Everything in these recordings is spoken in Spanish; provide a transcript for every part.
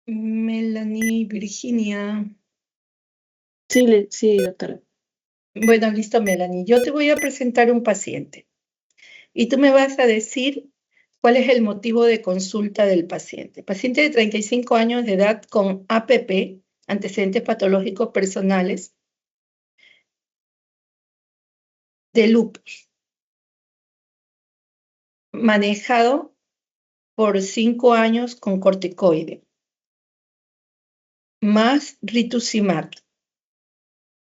Melanie, Virginia. Sí, doctora. Bueno, listo, Melanie. Yo te voy a presentar un paciente y tú me vas a decir cuál es el motivo de consulta del paciente. Paciente de 35 años de edad con APP, antecedentes patológicos personales, de lupus, manejado por 5 años con corticoide, más rituximab.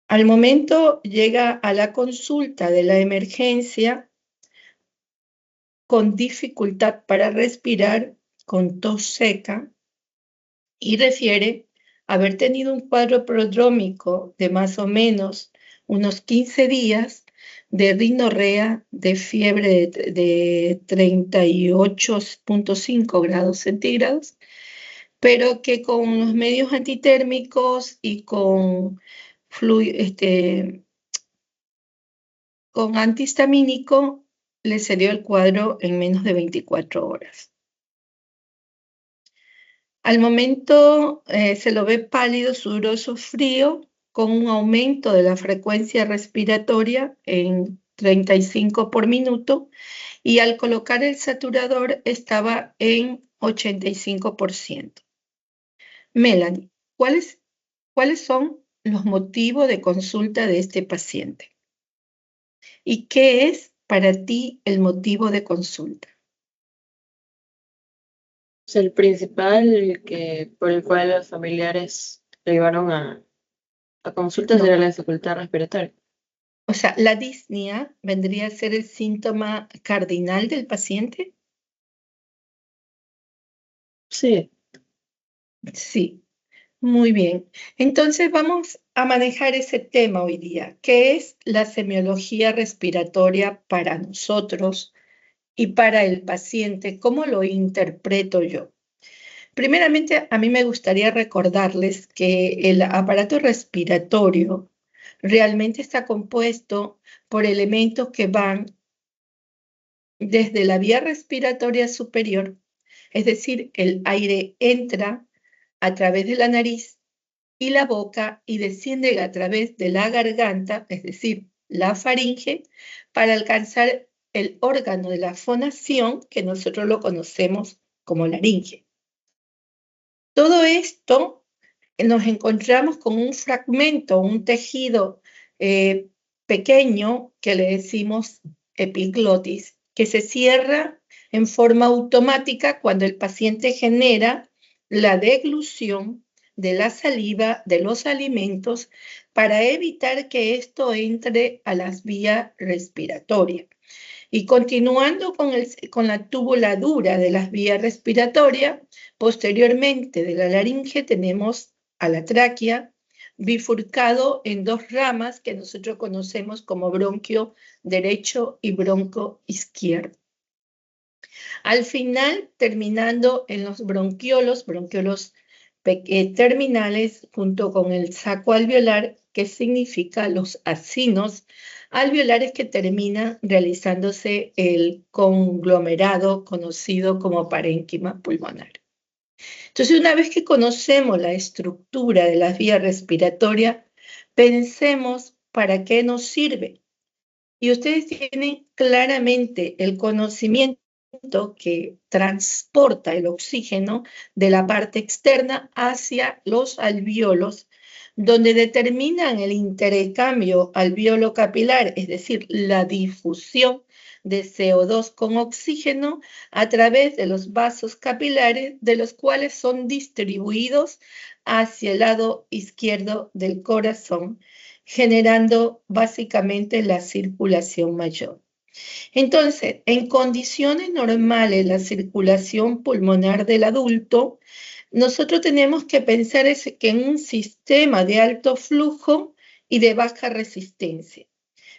Al momento llega a la consulta de la emergencia con dificultad para respirar, con tos seca, y refiere haber tenido un cuadro prodrómico de más o menos 15 días de rinorrea, de fiebre de 38.5 grados centígrados, pero que con los medios antitérmicos y con antihistamínico le cedió el cuadro en menos de 24 horas. Al momento se lo ve pálido, sudoroso, frío, con un aumento de la frecuencia respiratoria en 35 por minuto, y al colocar el saturador estaba en 85%. Melanie, ¿cuáles son los motivos de consulta de este paciente? ¿Y qué es para ti el motivo de consulta? El principal por el cual los familiares lo llevaron a consultas No. era la dificultad respiratoria. O sea, ¿la disnea vendría a ser el síntoma cardinal del paciente? Sí. Sí, muy bien. Entonces vamos a manejar ese tema hoy día, que es la semiología respiratoria para nosotros y para el paciente. ¿Cómo lo interpreto yo? Primeramente, a mí me gustaría recordarles que el aparato respiratorio realmente está compuesto por elementos que van desde la vía respiratoria superior, es decir, el aire entra a través de la nariz y la boca y desciende a través de la garganta, es decir, la faringe, para alcanzar el órgano de la fonación que nosotros lo conocemos como laringe. Todo esto nos encontramos con un fragmento, un tejido pequeño que le decimos epiglotis, que se cierra en forma automática cuando el paciente genera la deglución de la saliva de los alimentos para evitar que esto entre a las vías respiratorias. Y continuando con la tubuladura de las vías respiratorias, posteriormente de la laringe tenemos a la tráquea, bifurcado en dos ramas que nosotros conocemos como bronquio derecho y bronquio izquierdo. Al final, terminando en los bronquiolos terminales, junto con el saco alveolar, que significa los acinos alveolares que terminan realizándose el conglomerado conocido como parénquima pulmonar. Entonces, una vez que conocemos la estructura de las vías respiratorias, pensemos para qué nos sirve. Y ustedes tienen claramente el conocimiento que transporta el oxígeno de la parte externa hacia los alvéolos, donde determinan el intercambio alvéolo capilar, es decir, la difusión de CO2 con oxígeno a través de los vasos capilares, de los cuales son distribuidos hacia el lado izquierdo del corazón, generando básicamente la circulación mayor. Entonces, en condiciones normales, la circulación pulmonar del adulto, nosotros tenemos que pensar que en un sistema de alto flujo y de baja resistencia,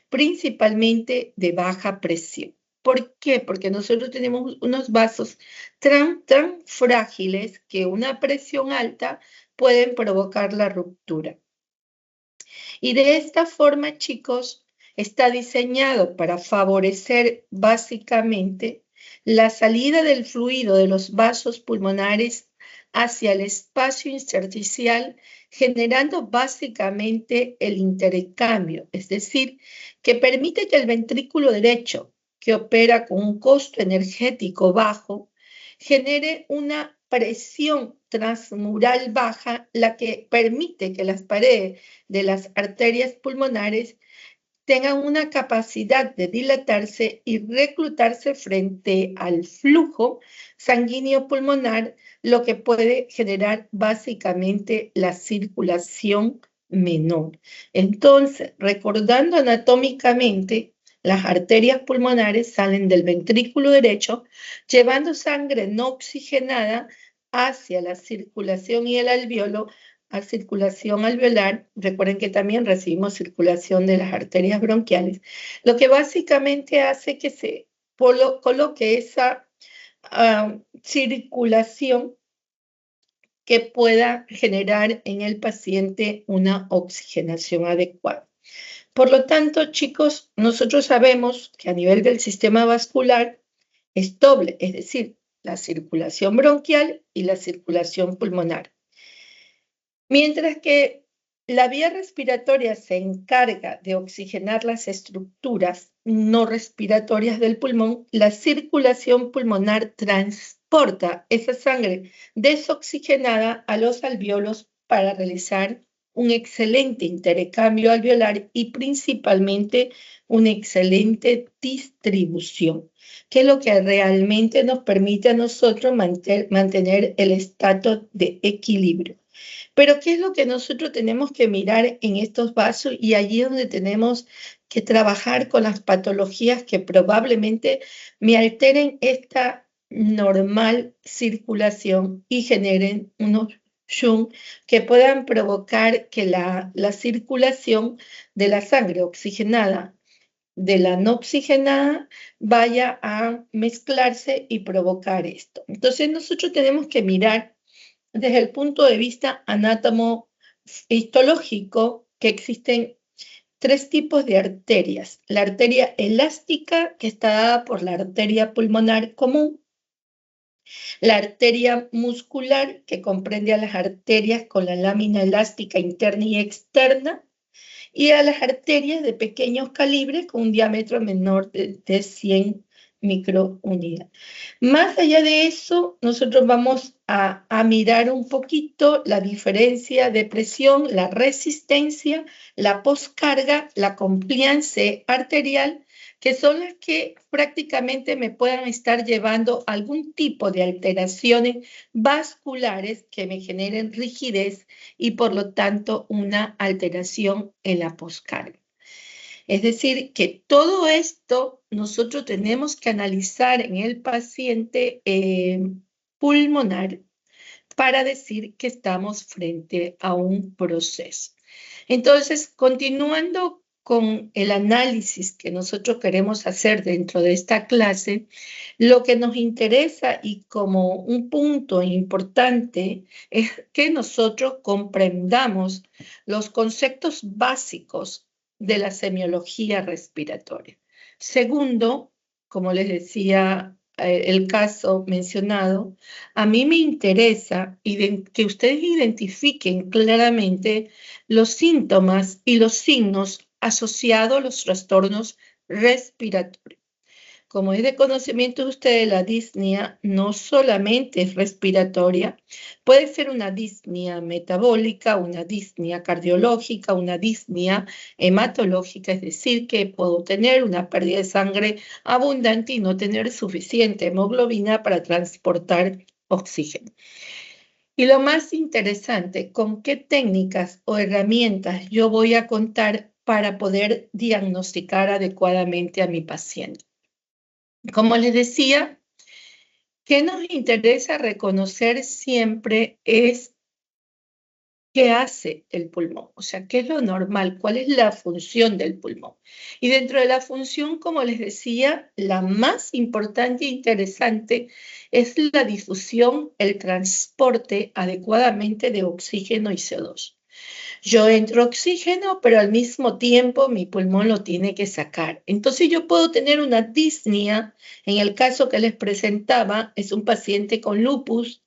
principalmente de baja presión. ¿Por qué? Porque nosotros tenemos unos vasos tan frágiles que una presión alta pueden provocar la ruptura. Y de esta forma, chicos, está diseñado para favorecer básicamente la salida del fluido de los vasos pulmonares hacia el espacio intersticial, generando básicamente el intercambio, es decir, que permite que el ventrículo derecho, que opera con un costo energético bajo, genere una presión transmural baja, la que permite que las paredes de las arterias pulmonares tengan una capacidad de dilatarse y reclutarse frente al flujo sanguíneo pulmonar, lo que puede generar básicamente la circulación menor. Entonces, recordando anatómicamente, las arterias pulmonares salen del ventrículo derecho, llevando sangre no oxigenada hacia la circulación y el alveolo, a circulación alveolar. Recuerden que también recibimos circulación de las arterias bronquiales, lo que básicamente hace que se coloque esa circulación que pueda generar en el paciente una oxigenación adecuada. Por lo tanto, chicos, nosotros sabemos que a nivel del sistema vascular es doble, es decir, la circulación bronquial y la circulación pulmonar. Mientras que la vía respiratoria se encarga de oxigenar las estructuras no respiratorias del pulmón, la circulación pulmonar transporta esa sangre desoxigenada a los alvéolos para realizar un excelente intercambio alveolar y principalmente una excelente distribución, que es lo que realmente nos permite a nosotros mantener el estado de equilibrio. Pero ¿qué es lo que nosotros tenemos que mirar en estos vasos? Y allí es donde tenemos que trabajar con las patologías que probablemente me alteren esta normal circulación y generen unos shunt que puedan provocar que la circulación de la sangre oxigenada de la no oxigenada vaya a mezclarse y provocar esto. Entonces nosotros tenemos que mirar desde el punto de vista anátomo-histológico que existen tres tipos de arterias. La arteria elástica, que está dada por la arteria pulmonar común. La arteria muscular, que comprende a las arterias con la lámina elástica interna y externa. Y a las arterias de pequeños calibres con un diámetro menor de 100 microunidades. Más allá de eso, nosotros vamos a mirar un poquito la diferencia de presión, la resistencia, la poscarga, la compliance arterial, que son las que prácticamente me puedan estar llevando a algún tipo de alteraciones vasculares que me generen rigidez y por lo tanto una alteración en la poscarga. Es decir, que todo esto nosotros tenemos que analizar en el paciente pulmonar para decir que estamos frente a un proceso. Entonces, continuando con el análisis que nosotros queremos hacer dentro de esta clase, lo que nos interesa y como un punto importante es que nosotros comprendamos los conceptos básicos de la semiología respiratoria. Segundo, como les decía, el caso mencionado, a mí me interesa que ustedes identifiquen claramente los síntomas y los signos asociados a los trastornos respiratorios. Como es de conocimiento de ustedes, la disnea no solamente es respiratoria, puede ser una disnea metabólica, una disnea cardiológica, una disnea hematológica, es decir, que puedo tener una pérdida de sangre abundante y no tener suficiente hemoglobina para transportar oxígeno. Y lo más interesante, ¿con qué técnicas o herramientas yo voy a contar para poder diagnosticar adecuadamente a mi paciente? Como les decía, ¿qué nos interesa reconocer siempre es qué hace el pulmón? O sea, ¿qué es lo normal? ¿Cuál es la función del pulmón? Y dentro de la función, como les decía, la más importante e interesante es la difusión, el transporte adecuadamente de oxígeno y CO2. Yo entro oxígeno, pero al mismo tiempo mi pulmón lo tiene que sacar. Entonces yo puedo tener una disnea. En el caso que les presentaba, es un paciente con lupus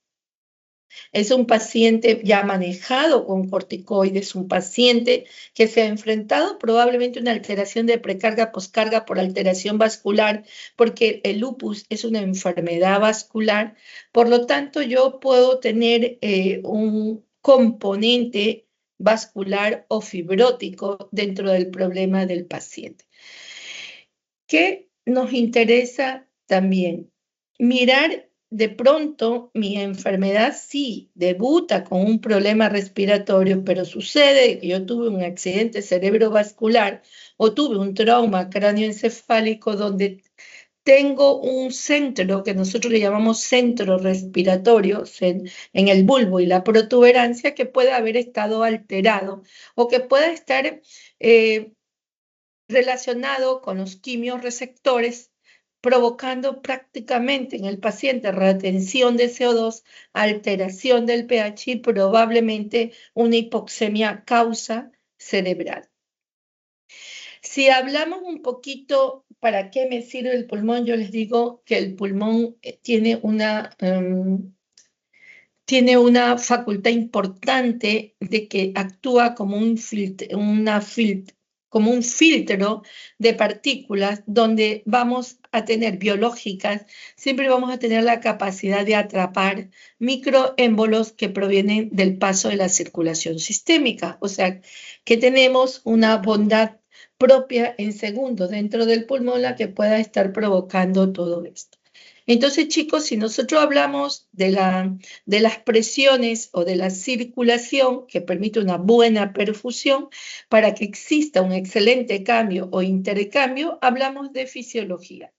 Es un paciente ya manejado con corticoides, un paciente que se ha enfrentado probablemente a una alteración de precarga, poscarga por alteración vascular, porque el lupus es una enfermedad vascular. Por lo tanto, yo puedo tener un componente vascular o fibrótico dentro del problema del paciente. ¿Qué nos interesa también? Mirar de pronto mi enfermedad sí debuta con un problema respiratorio, pero sucede que yo tuve un accidente cerebrovascular o tuve un trauma cráneoencefálico donde tengo un centro que nosotros le llamamos centro respiratorio en el bulbo y la protuberancia que puede haber estado alterado o que pueda estar relacionado con los quimiorreceptores, provocando prácticamente en el paciente retención de CO2, alteración del pH y probablemente una hipoxemia causa cerebral. Si hablamos un poquito para qué me sirve el pulmón, yo les digo que el pulmón tiene una facultad importante de que actúa como un filtro de partículas donde vamos a tener biológicas, siempre vamos a tener la capacidad de atrapar microémbolos que provienen del paso de la circulación sistémica. O sea, que tenemos una bondad propia en segundos dentro del pulmón la que pueda estar provocando todo esto. Entonces, chicos, si nosotros hablamos de las presiones o de la circulación que permite una buena perfusión, para que exista un excelente cambio o intercambio, hablamos de fisiología.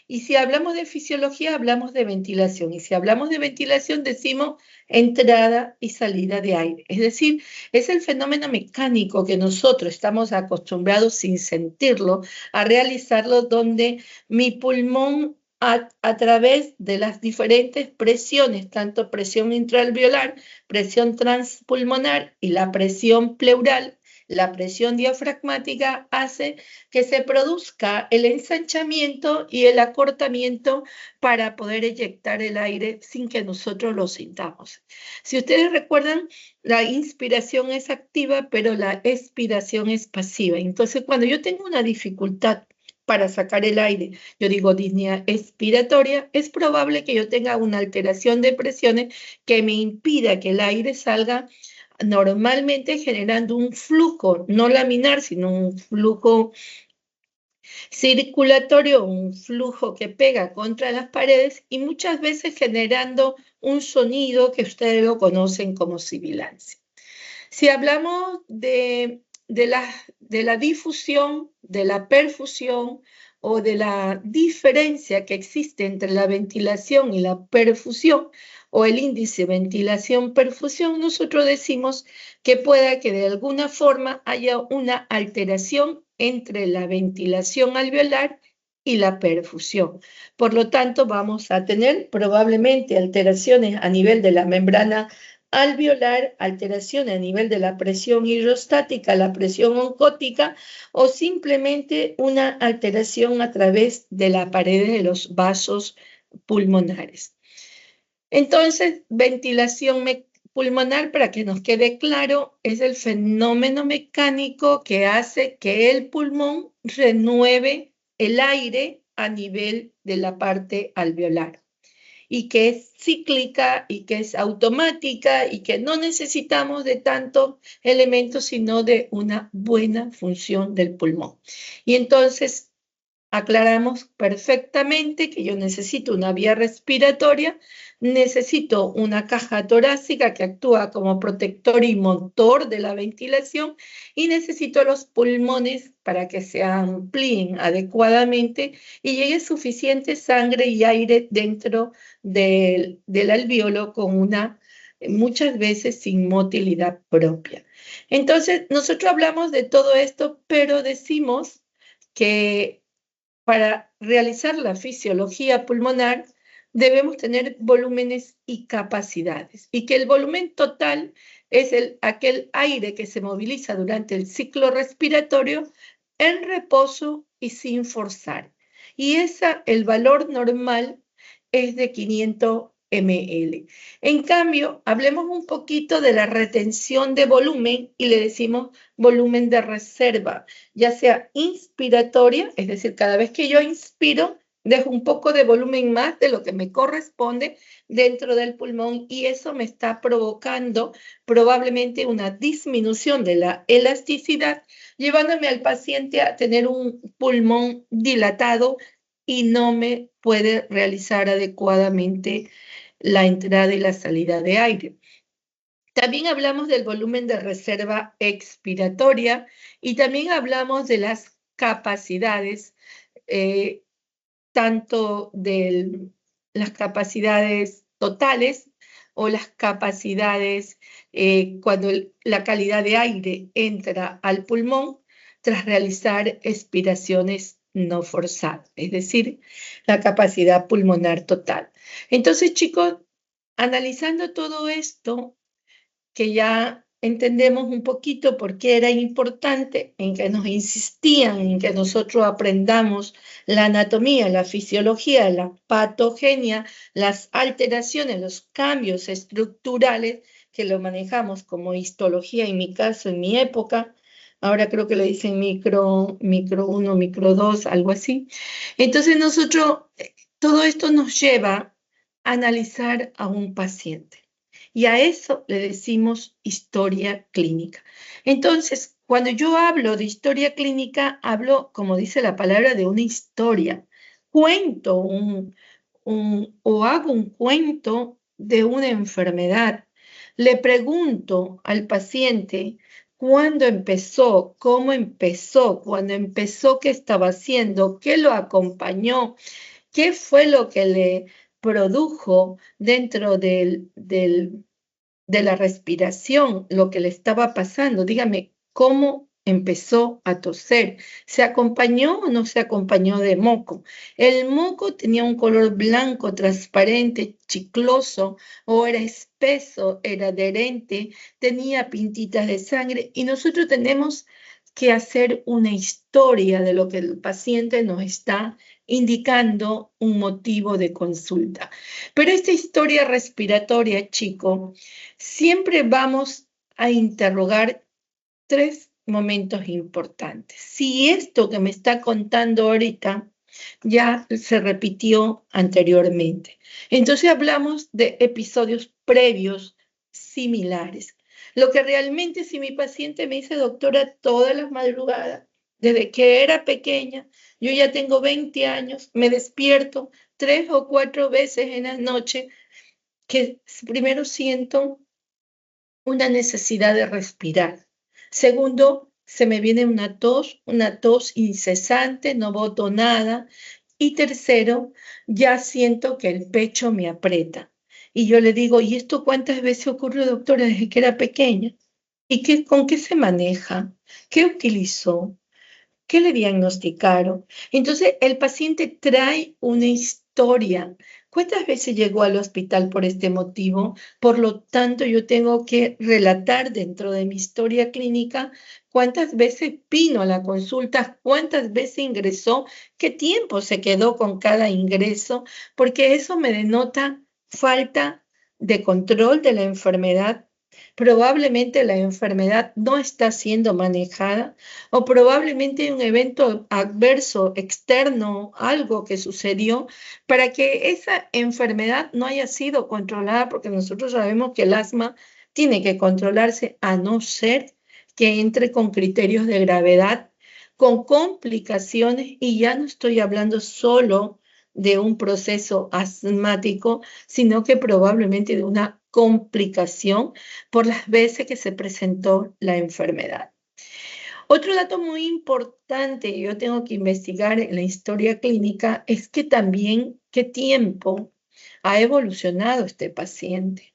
Y si hablamos de fisiología, hablamos de ventilación. Y si hablamos de ventilación, decimos entrada y salida de aire. Es decir, es el fenómeno mecánico que nosotros estamos acostumbrados sin sentirlo a realizarlo, donde mi pulmón a través de las diferentes presiones, tanto presión intraalveolar, presión transpulmonar y la presión pleural, la presión diafragmática, hace que se produzca el ensanchamiento y el acortamiento para poder eyectar el aire sin que nosotros lo sintamos. Si ustedes recuerdan, la inspiración es activa, pero la expiración es pasiva. Entonces, cuando yo tengo una dificultad para sacar el aire, yo digo disnea expiratoria, es probable que yo tenga una alteración de presiones que me impida que el aire salga normalmente, generando un flujo no laminar, sino un flujo circulatorio, un flujo que pega contra las paredes y muchas veces generando un sonido que ustedes lo conocen como sibilancia. Si hablamos de la difusión, de la perfusión o de la diferencia que existe entre la ventilación y la perfusión o el índice ventilación-perfusión, nosotros decimos que pueda que de alguna forma haya una alteración entre la ventilación alveolar y la perfusión. Por lo tanto, vamos a tener probablemente alteraciones a nivel de la membrana alveolar, alteración a nivel de la presión hidrostática, la presión oncótica o simplemente una alteración a través de la pared de los vasos pulmonares. Entonces, ventilación pulmonar, para que nos quede claro, es el fenómeno mecánico que hace que el pulmón renueve el aire a nivel de la parte alveolar, y que es cíclica y que es automática y que no necesitamos de tantos elementos, sino de una buena función del pulmón. Y entonces aclaramos perfectamente que yo necesito una vía respiratoria, necesito una caja torácica que actúa como protector y motor de la ventilación y necesito los pulmones para que se amplíen adecuadamente y llegue suficiente sangre y aire dentro del alveolo con muchas veces sin motilidad propia. Entonces, nosotros hablamos de todo esto, pero decimos que para realizar la fisiología pulmonar debemos tener volúmenes y capacidades, y que el volumen total es aquel aire que se moviliza durante el ciclo respiratorio en reposo y sin forzar. Y el valor normal es de 500 ml. En cambio, hablemos un poquito de la retención de volumen y le decimos volumen de reserva, ya sea inspiratoria, es decir, cada vez que yo inspiro, dejo un poco de volumen más de lo que me corresponde dentro del pulmón y eso me está provocando probablemente una disminución de la elasticidad, llevándome al paciente a tener un pulmón dilatado y no me puede realizar adecuadamente la entrada y la salida de aire. También hablamos del volumen de reserva expiratoria y también hablamos de las capacidades, tanto de las capacidades totales o las capacidades cuando la calidad de aire entra al pulmón tras realizar expiraciones no forzadas, es decir, la capacidad pulmonar total. Entonces, chicos, analizando todo esto, que ya entendemos un poquito por qué era importante en que nos insistían en que nosotros aprendamos la anatomía, la fisiología, la patogenia, las alteraciones, los cambios estructurales, que lo manejamos como histología en mi caso, en mi época. Ahora creo que le dicen micro 1, micro 2, algo así. Entonces nosotros, todo esto nos lleva a analizar a un paciente. Y a eso le decimos historia clínica. Entonces, cuando yo hablo de historia clínica, hablo, como dice la palabra, de una historia. Cuento o hago un cuento de una enfermedad. Le pregunto al paciente cuándo empezó, cómo empezó, cuando empezó, qué estaba haciendo, qué lo acompañó, qué fue lo que le produjo dentro de la respiración, lo que le estaba pasando. Dígame, ¿cómo empezó a toser? ¿Se acompañó o no se acompañó de moco? ¿El moco tenía un color blanco, transparente, chicloso, o era espeso, era adherente, tenía pintitas de sangre? Y nosotros tenemos que hacer una historia de lo que el paciente nos está indicando un motivo de consulta. Pero esta historia respiratoria, chico, siempre vamos a interrogar 3 momentos importantes. Si esto que me está contando ahorita ya se repitió anteriormente. Entonces hablamos de episodios previos similares. Lo que realmente si mi paciente me dice, doctora, todas las madrugadas, desde que era pequeña, yo ya tengo 20 años, me despierto 3 o 4 veces en la noche, que primero siento una necesidad de respirar. Segundo, se me viene una tos incesante, no boto nada. Y tercero, ya siento que el pecho me aprieta. Y yo le digo, ¿y esto cuántas veces ocurrió, doctora, desde que era pequeña? ¿Y con qué se maneja? ¿Qué utilizó? ¿Qué le diagnosticaron? Entonces, el paciente trae una historia. ¿Cuántas veces llegó al hospital por este motivo? Por lo tanto, yo tengo que relatar dentro de mi historia clínica cuántas veces vino a la consulta, cuántas veces ingresó, qué tiempo se quedó con cada ingreso, porque eso me denota falta de control de la enfermedad. Probablemente la enfermedad no está siendo manejada o probablemente hay un evento adverso externo, algo que sucedió para que esa enfermedad no haya sido controlada, porque nosotros sabemos que el asma tiene que controlarse a no ser que entre con criterios de gravedad, con complicaciones, y ya no estoy hablando solo de un proceso asmático, sino que probablemente de una complicación por las veces que se presentó la enfermedad. Otro dato muy importante que yo tengo que investigar en la historia clínica es que también qué tiempo ha evolucionado este paciente.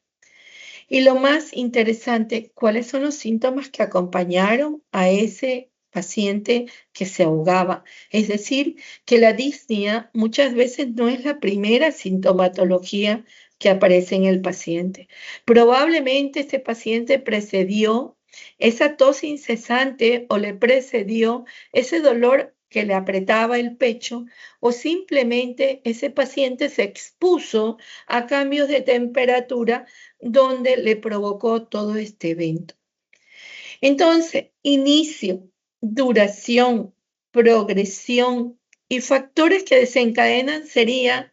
Y lo más interesante, ¿cuáles son los síntomas que acompañaron a ese paciente que se ahogaba? Es decir, que la disnea muchas veces no es la primera sintomatología que aparece en el paciente. Probablemente este paciente precedió esa tos incesante o le precedió ese dolor que le apretaba el pecho, o simplemente ese paciente se expuso a cambios de temperatura donde le provocó todo este evento. Entonces, inicio, duración, progresión y factores que desencadenan sería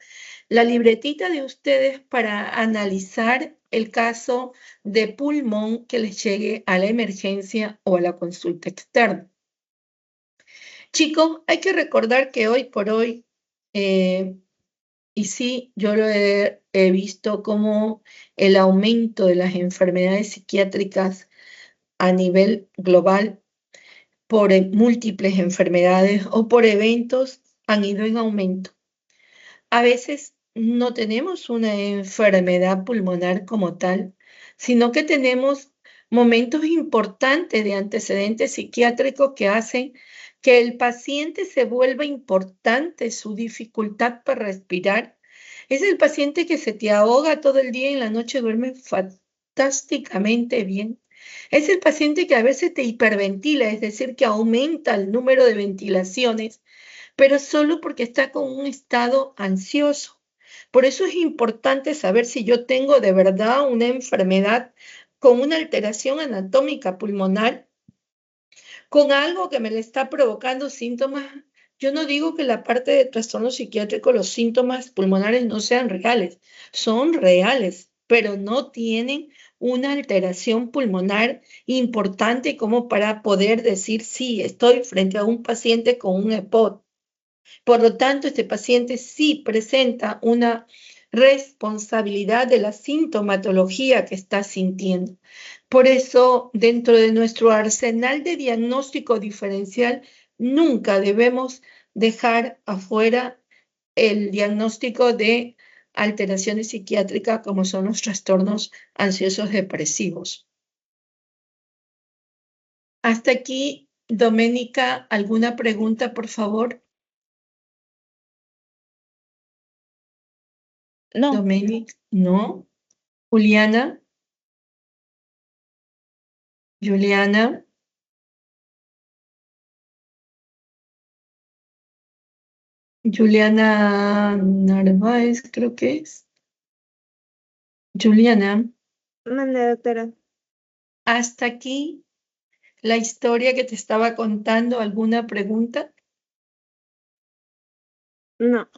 la libretita de ustedes para analizar el caso de pulmón que les llegue a la emergencia o a la consulta externa. Chicos, hay que recordar que hoy por hoy, y sí, yo lo he visto como el aumento de las enfermedades psiquiátricas a nivel global por múltiples enfermedades o por eventos han ido en aumento. A veces no tenemos una enfermedad pulmonar como tal, sino que tenemos momentos importantes de antecedentes psiquiátricos que hacen que el paciente se vuelva importante su dificultad para respirar. Es el paciente que se te ahoga todo el día y en la noche duerme fantásticamente bien. Es el paciente que a veces te hiperventila, es decir, que aumenta el número de ventilaciones, pero solo porque está con un estado ansioso. Por eso es importante saber si yo tengo de verdad una enfermedad con una alteración anatómica pulmonar, con algo que me le está provocando síntomas. Yo no digo que la parte de trastorno psiquiátrico, los síntomas pulmonares no sean reales, son reales, pero no tienen una alteración pulmonar importante como para poder decir, sí, estoy frente a un paciente con un EPOC. Por lo tanto, este paciente sí presenta una responsabilidad de la sintomatología que está sintiendo. Por eso, dentro de nuestro arsenal de diagnóstico diferencial, nunca debemos dejar afuera el diagnóstico de alteraciones psiquiátricas como son los trastornos ansiosos depresivos. Hasta aquí, Doménica, ¿alguna pregunta, por favor? No, Doménica, ¿no? Juliana, Juliana, Juliana Narváez, creo que es. Juliana, Mande, doctora. hasta aquí la historia que te estaba contando. ¿Alguna pregunta? No.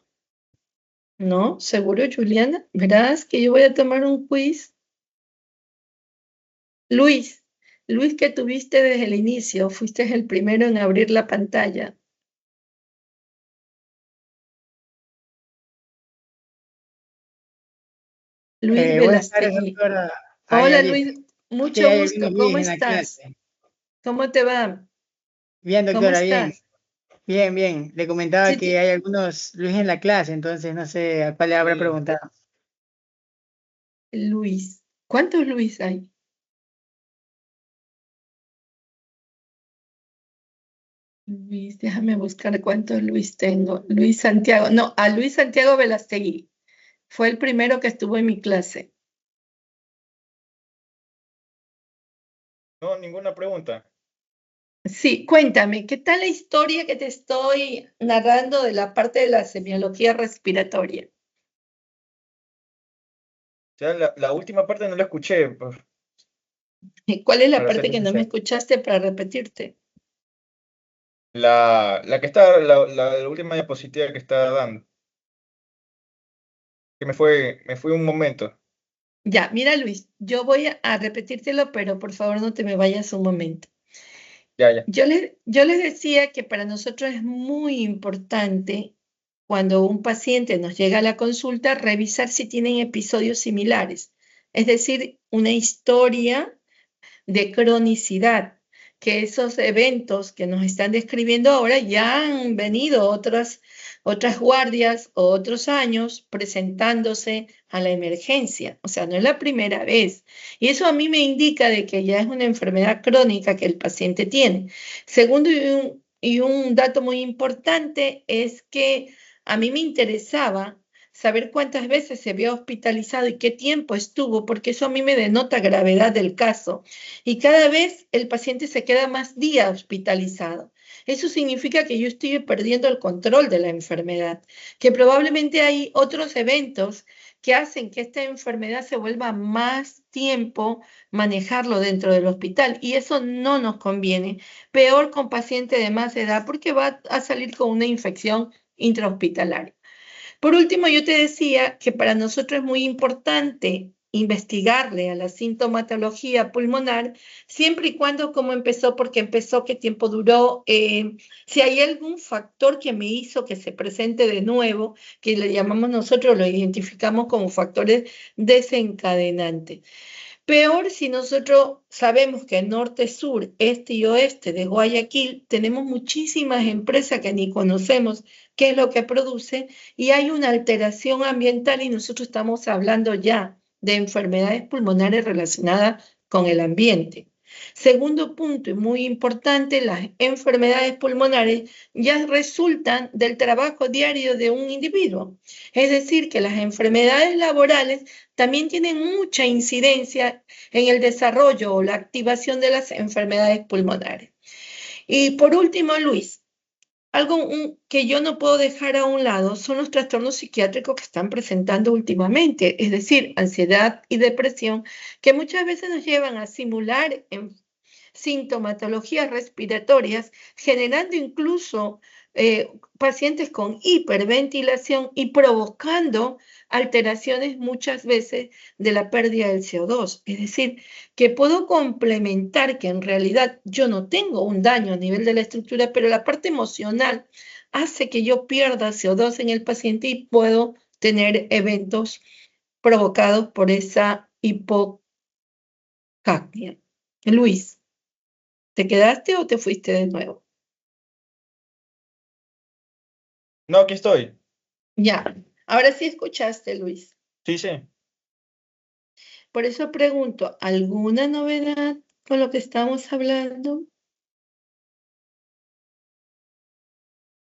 ¿No? ¿Seguro, Juliana? Verás que yo voy a tomar un quiz. Luis, Luis, que tuviste desde el inicio, fuiste el primero en abrir la pantalla. Luis Buenas tardes, Velastegui. doctora. Hola, Luis, Sí, mucho hay gusto. algunos ¿Cómo Luis en la estás? clase. ¿Cómo te va? Bien, ¿Cómo doctora, bien. estás? Bien, bien. Le comentaba Sí, que hay algunos Luis en la clase, entonces no sé a cuál le habrá preguntado. Luis. ¿Cuántos Luis hay? Luis, déjame buscar cuántos Luis tengo. Luis Santiago, no, a Luis Santiago Velastegui. Fue el primero que estuvo en mi clase. No, ninguna pregunta. Sí, cuéntame, ¿qué tal la historia que te estoy narrando de la parte de la semiología respiratoria? O sea, la última parte no la escuché, pues, ¿Cuál es la para parte serle que no me sincero. escuchaste para repetirte? La que está, la última diapositiva que está dando. Que me fue un momento. Ya, mira Luis, yo voy a repetírtelo, pero por favor no te me vayas un momento. Ya. Yo les decía que para nosotros es muy importante cuando un paciente nos llega a la consulta revisar si tienen episodios similares, es decir, una historia de cronicidad, que esos eventos que nos están describiendo ahora ya han venido otras guardias o otros años presentándose a la emergencia, o sea, no es la primera vez. Y eso a mí me indica de que ya es una enfermedad crónica que el paciente tiene. Segundo, y un dato muy importante es que a mí me interesaba saber cuántas veces se había hospitalizado y qué tiempo estuvo, porque eso a mí me denota gravedad del caso. Y cada vez el paciente se queda más días hospitalizado. Eso significa que yo estoy perdiendo el control de la enfermedad, que probablemente hay otros eventos que hacen que esta enfermedad se vuelva más tiempo manejarlo dentro del hospital y eso no nos conviene. Peor con paciente de más edad porque va a salir con una infección intrahospitalaria. Por último, yo te decía que para nosotros es muy importante investigarle a la sintomatología pulmonar, siempre y cuando cómo empezó, porque empezó, qué tiempo duró, si hay algún factor que me hizo que se presente de nuevo, que le llamamos nosotros, lo identificamos como factores desencadenantes. Peor si nosotros sabemos que norte, sur, este y oeste de Guayaquil tenemos muchísimas empresas que ni conocemos qué es lo que produce y hay una alteración ambiental y nosotros estamos hablando ya de enfermedades pulmonares relacionadas con el ambiente. Segundo punto y muy importante, las enfermedades pulmonares ya resultan del trabajo diario de un individuo. Es decir, que las enfermedades laborales también tienen mucha incidencia en el desarrollo o la activación de las enfermedades pulmonares. Y por último, Luis, algo que yo no puedo dejar a un lado son los trastornos psiquiátricos que están presentando últimamente, es decir, ansiedad y depresión, que muchas veces nos llevan a simular sintomatologías respiratorias, generando incluso pacientes con hiperventilación y provocando alteraciones muchas veces de la pérdida del CO2. Es decir, que puedo complementar que en realidad yo no tengo un daño a nivel de la estructura, pero la parte emocional hace que yo pierda CO2 en el paciente y puedo tener eventos provocados por esa hipocapnia. Luis, ¿te quedaste o te fuiste de nuevo? No, aquí estoy. Ya, ahora sí escuchaste, Luis. Sí, sí. Por eso pregunto, ¿alguna novedad con lo que estamos hablando?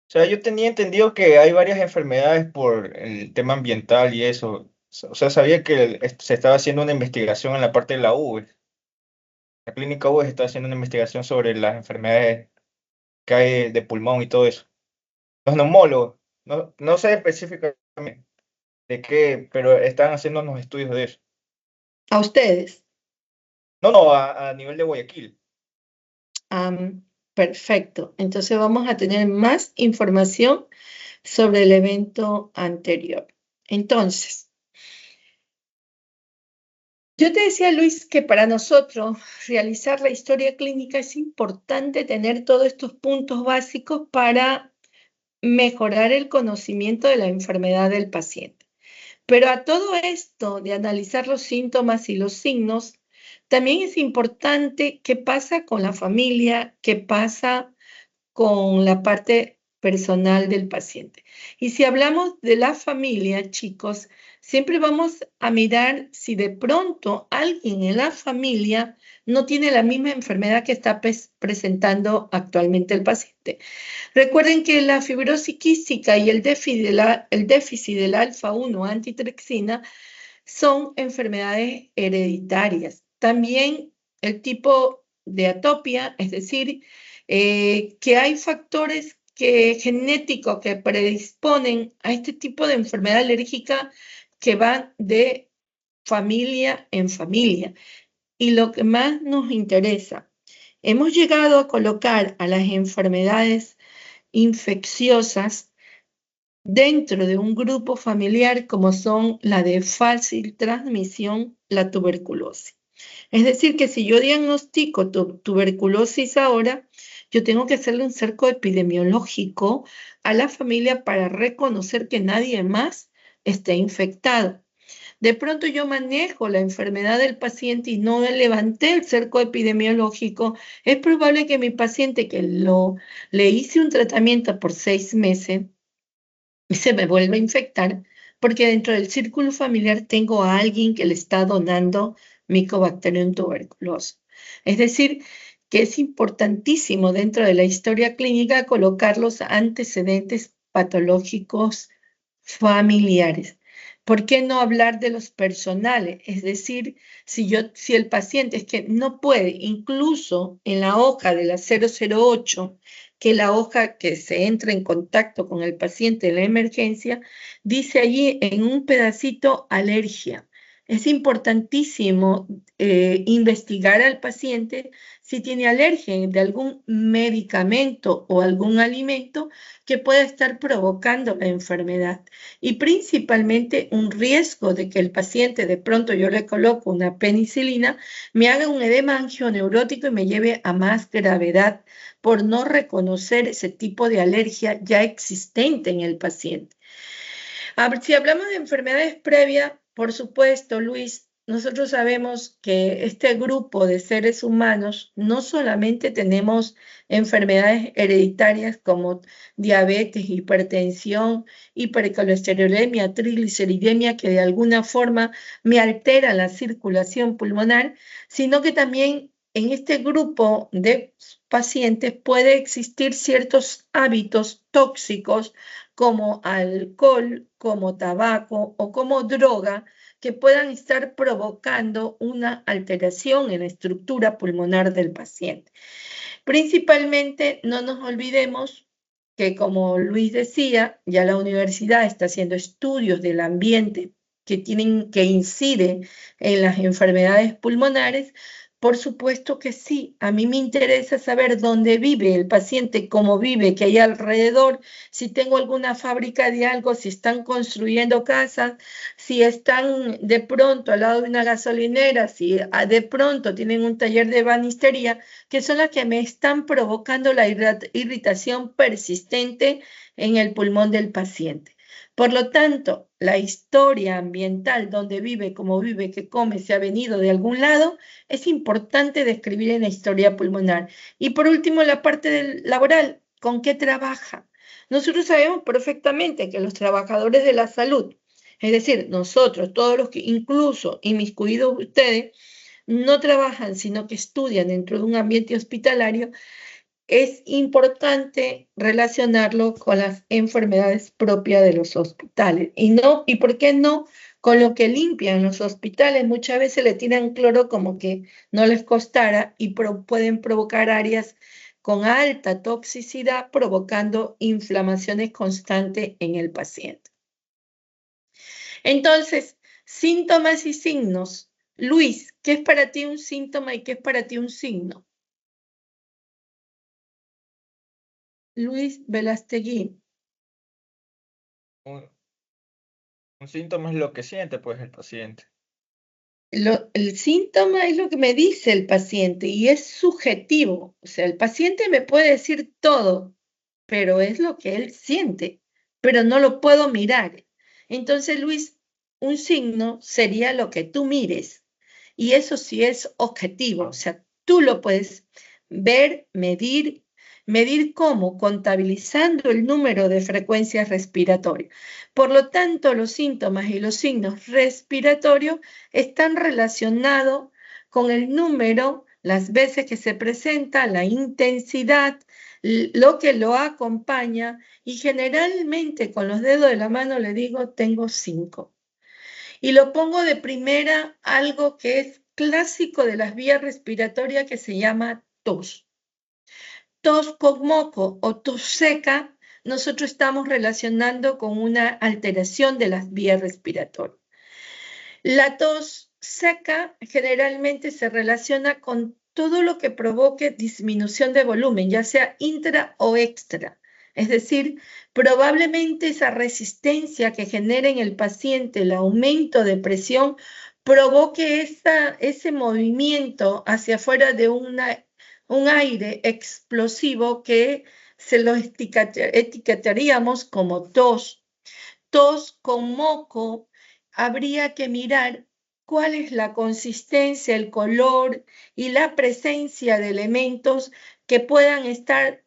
O sea, yo tenía entendido que hay varias enfermedades por el tema ambiental y eso. O sea, sabía que se estaba haciendo una investigación en la parte de la UVE. La clínica UVE está haciendo una investigación sobre las enfermedades que hay de pulmón y todo eso. Los neumólogos, no sé específicamente de qué, pero están haciendo unos estudios de eso. ¿A ustedes? No, a nivel de Guayaquil. Perfecto. Entonces vamos a tener más información sobre el evento anterior. Entonces, yo te decía, Luis, que para nosotros realizar la historia clínica es importante tener todos estos puntos básicos para mejorar el conocimiento de la enfermedad del paciente. Pero a todo esto de analizar los síntomas y los signos, también es importante qué pasa con la familia, qué pasa con la parte personal del paciente. Y si hablamos de la familia, chicos, siempre vamos a mirar si de pronto alguien en la familia no tiene la misma enfermedad que está presentando actualmente el paciente. Recuerden que la fibrosis quística y el déficit de la alfa-1 antitrexina son enfermedades hereditarias. También el tipo de atopia, es decir, que hay factores genéticos que predisponen a este tipo de enfermedad alérgica que van de familia en familia. Y lo que más nos interesa, hemos llegado a colocar a las enfermedades infecciosas dentro de un grupo familiar como son la de fácil transmisión, la tuberculosis. Es decir, que si yo diagnostico tuberculosis ahora, yo tengo que hacerle un cerco epidemiológico a la familia para reconocer que nadie más esté infectado. De pronto yo manejo la enfermedad del paciente y no levanté el cerco epidemiológico, es probable que mi paciente que le hice un tratamiento por 6 meses, se me vuelve a infectar porque dentro del círculo familiar tengo a alguien que le está donando Mycobacterium tuberculosis. Es decir, que es importantísimo dentro de la historia clínica colocar los antecedentes patológicos familiares. ¿Por qué no hablar de los personales? Es decir, si el paciente es que no puede, incluso en la hoja de la 008, que la hoja que se entra en contacto con el paciente en la emergencia dice allí en un pedacito alergia. Es importantísimo investigar al paciente si tiene alergia de algún medicamento o algún alimento que pueda estar provocando la enfermedad. Y principalmente un riesgo de que el paciente, de pronto yo le coloco una penicilina, me haga un edema angioneurótico y me lleve a más gravedad por no reconocer ese tipo de alergia ya existente en el paciente. Si hablamos de enfermedades previas, por supuesto, Luis, nosotros sabemos que este grupo de seres humanos no solamente tenemos enfermedades hereditarias como diabetes, hipertensión, hipercolesterolemia, trigliceridemia, que de alguna forma me alteran la circulación pulmonar, sino que también en este grupo de pacientes puede existir ciertos hábitos tóxicos como alcohol, como tabaco o como droga que puedan estar provocando una alteración en la estructura pulmonar del paciente. Principalmente, no nos olvidemos que, como Luis decía, ya la universidad está haciendo estudios del ambiente que incide en las enfermedades pulmonares. Por supuesto que sí, a mí me interesa saber dónde vive el paciente, cómo vive, qué hay alrededor, si tengo alguna fábrica de algo, si están construyendo casas, si están de pronto al lado de una gasolinera, si de pronto tienen un taller de ebanistería, que son las que me están provocando la irritación persistente en el pulmón del paciente. Por lo tanto, la historia ambiental, dónde vive, cómo vive, qué come, si ha venido de algún lado, es importante describir en la historia pulmonar. Y por último, la parte laboral, ¿con qué trabaja? Nosotros sabemos perfectamente que los trabajadores de la salud, es decir, nosotros, todos los que, incluso inmiscuidos ustedes, no trabajan, sino que estudian dentro de un ambiente hospitalario, es importante relacionarlo con las enfermedades propias de los hospitales. ¿Y por qué no? Con lo que limpian los hospitales, muchas veces le tiran cloro como que no les costara y pueden provocar áreas con alta toxicidad, provocando inflamaciones constantes en el paciente. Entonces, síntomas y signos. Luis, ¿qué es para ti un síntoma y qué es para ti un signo? Luis Velastegui. Un síntoma es lo que siente, pues, el paciente. El síntoma es lo que me dice el paciente y es subjetivo. O sea, el paciente me puede decir todo, pero es lo que él siente, pero no lo puedo mirar. Entonces, Luis, un signo sería lo que tú mires y eso sí es objetivo. O sea, tú lo puedes ver, medir. ¿Medir cómo? Contabilizando el número de frecuencias respiratorias. Por lo tanto, los síntomas y los signos respiratorios están relacionados con el número, las veces que se presenta, la intensidad, lo que lo acompaña, y generalmente con los dedos de la mano le digo, tengo 5. Y lo pongo de primera algo que es clásico de las vías respiratorias que se llama tos. Tos con moco o tos seca, nosotros estamos relacionando con una alteración de las vías respiratorias. La tos seca generalmente se relaciona con todo lo que provoque disminución de volumen, ya sea intra o extra. Es decir, probablemente esa resistencia que genera en el paciente el aumento de presión provoque ese movimiento hacia afuera de un aire explosivo que se lo etiquetaríamos como tos. Tos con moco, habría que mirar cuál es la consistencia, el color y la presencia de elementos que puedan estar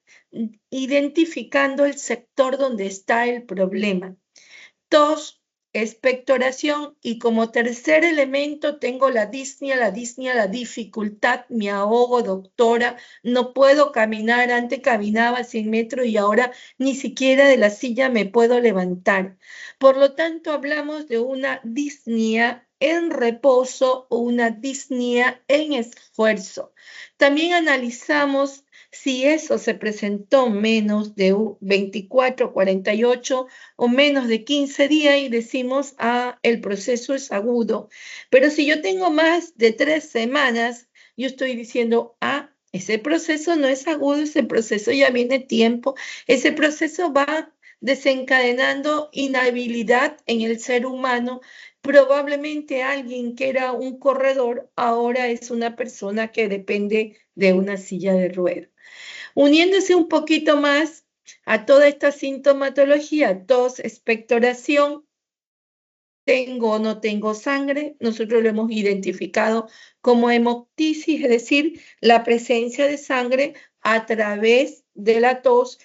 identificando el sector donde está el problema. Tos, expectoración y como tercer elemento tengo la disnea, la dificultad, me ahogo, doctora, no puedo caminar, antes caminaba 100 metros y ahora ni siquiera de la silla me puedo levantar. Por lo tanto, hablamos de una disnea en reposo o una disnea en esfuerzo. También analizamos si eso se presentó menos de 24, 48 o menos de 15 días y decimos, el proceso es agudo. Pero si yo tengo más de 3 semanas, yo estoy diciendo, ese proceso no es agudo, ese proceso ya viene tiempo, ese proceso va desencadenando inhabilidad en el ser humano. Probablemente alguien que era un corredor ahora es una persona que depende de una silla de ruedas. Uniéndose un poquito más a toda esta sintomatología, tos, expectoración, tengo o no tengo sangre, nosotros lo hemos identificado como hemoptisis, es decir, la presencia de sangre a través de la tos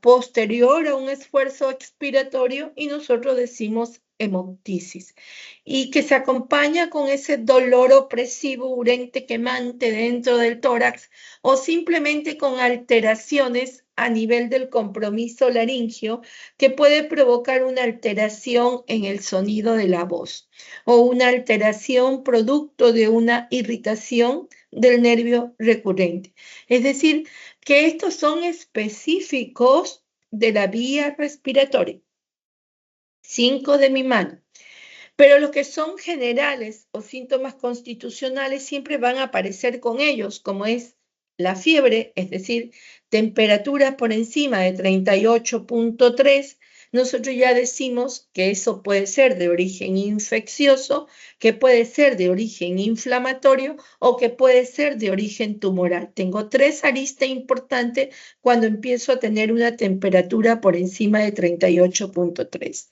posterior a un esfuerzo expiratorio y nosotros decimos hemoptisis, y que se acompaña con ese dolor opresivo, urente, quemante dentro del tórax o simplemente con alteraciones a nivel del compromiso laringio que puede provocar una alteración en el sonido de la voz o una alteración producto de una irritación del nervio recurrente. Es decir, que estos son específicos de la vía respiratoria. 5 de mi mano. Pero los que son generales o síntomas constitucionales siempre van a aparecer con ellos, como es la fiebre, es decir, temperaturas por encima de 38.3. Nosotros ya decimos que eso puede ser de origen infeccioso, que puede ser de origen inflamatorio o que puede ser de origen tumoral. Tengo 3 aristas importantes cuando empiezo a tener una temperatura por encima de 38.3.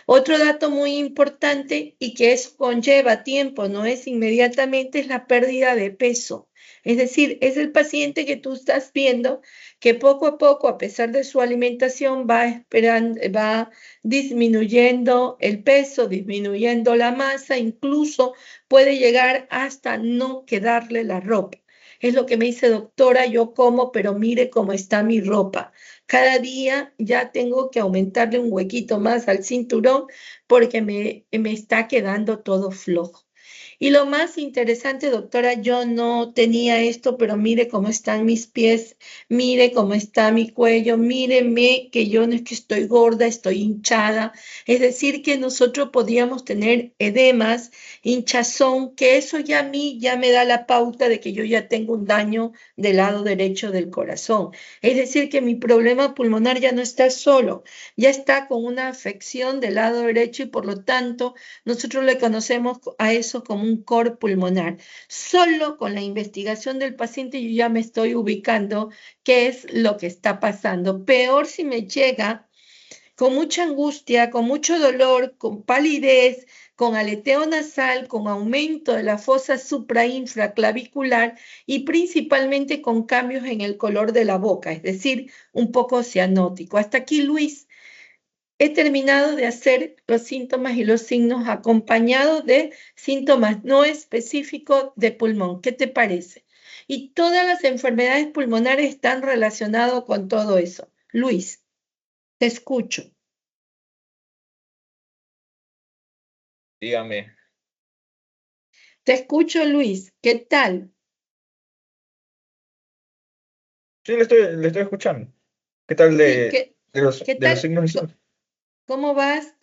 Otro dato muy importante y que eso conlleva tiempo, no es inmediatamente, es la pérdida de peso. Es decir, es el paciente que tú estás viendo que poco a poco, a pesar de su alimentación, va disminuyendo el peso, disminuyendo la masa, incluso puede llegar hasta no quedarle la ropa. Es lo que me dice, doctora, yo como, pero mire cómo está mi ropa. Cada día ya tengo que aumentarle un huequito más al cinturón porque me está quedando todo flojo. Y lo más interesante, doctora, yo no tenía esto, pero mire cómo están mis pies, mire cómo está mi cuello, míreme que yo no es que estoy gorda, estoy hinchada. Es decir, que nosotros podíamos tener edemas, hinchazón, que eso ya a mí ya me da la pauta de que yo ya tengo un daño del lado derecho del corazón. Es decir, que mi problema pulmonar ya no está solo, ya está con una afección del lado derecho y por lo tanto nosotros le conocemos a eso como un cor pulmonar. Solo con la investigación del paciente yo ya me estoy ubicando qué es lo que está pasando. Peor si me llega con mucha angustia, con mucho dolor, con palidez, con aleteo nasal, con aumento de la fosa suprainfraclavicular y principalmente con cambios en el color de la boca, es decir, un poco cianótico. Hasta aquí, Luis. He terminado de hacer los síntomas y los signos acompañados de síntomas no específicos de pulmón. ¿Qué te parece? Y todas las enfermedades pulmonares están relacionadas con todo eso. Luis, te escucho. Dígame. Te escucho, Luis. ¿Qué tal? Sí, le estoy escuchando. ¿Qué tal Sí, de ¿qué de los tal? signos y signos? ¿Cómo vas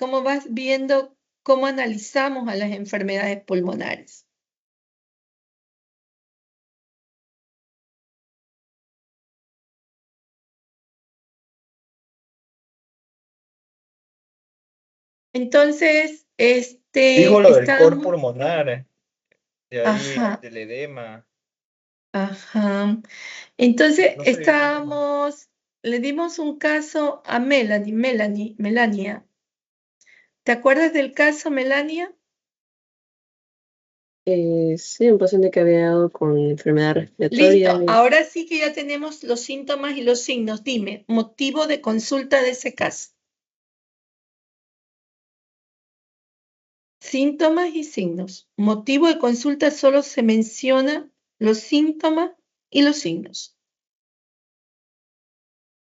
viendo cómo analizamos a las enfermedades pulmonares? Entonces, Dijo lo del cor estábamos, pulmonar, de ahí ajá, del edema. ajá. Entonces, No sabía el edema. le dimos un caso a Melania. ¿Te acuerdas del caso, Melania? Sí, un paciente que había dado con enfermedad respiratoria. Listo, ahora sí que ya tenemos los síntomas y los signos. Dime, motivo de consulta de ese caso. Síntomas y signos. Motivo de consulta solo se menciona los síntomas y los signos.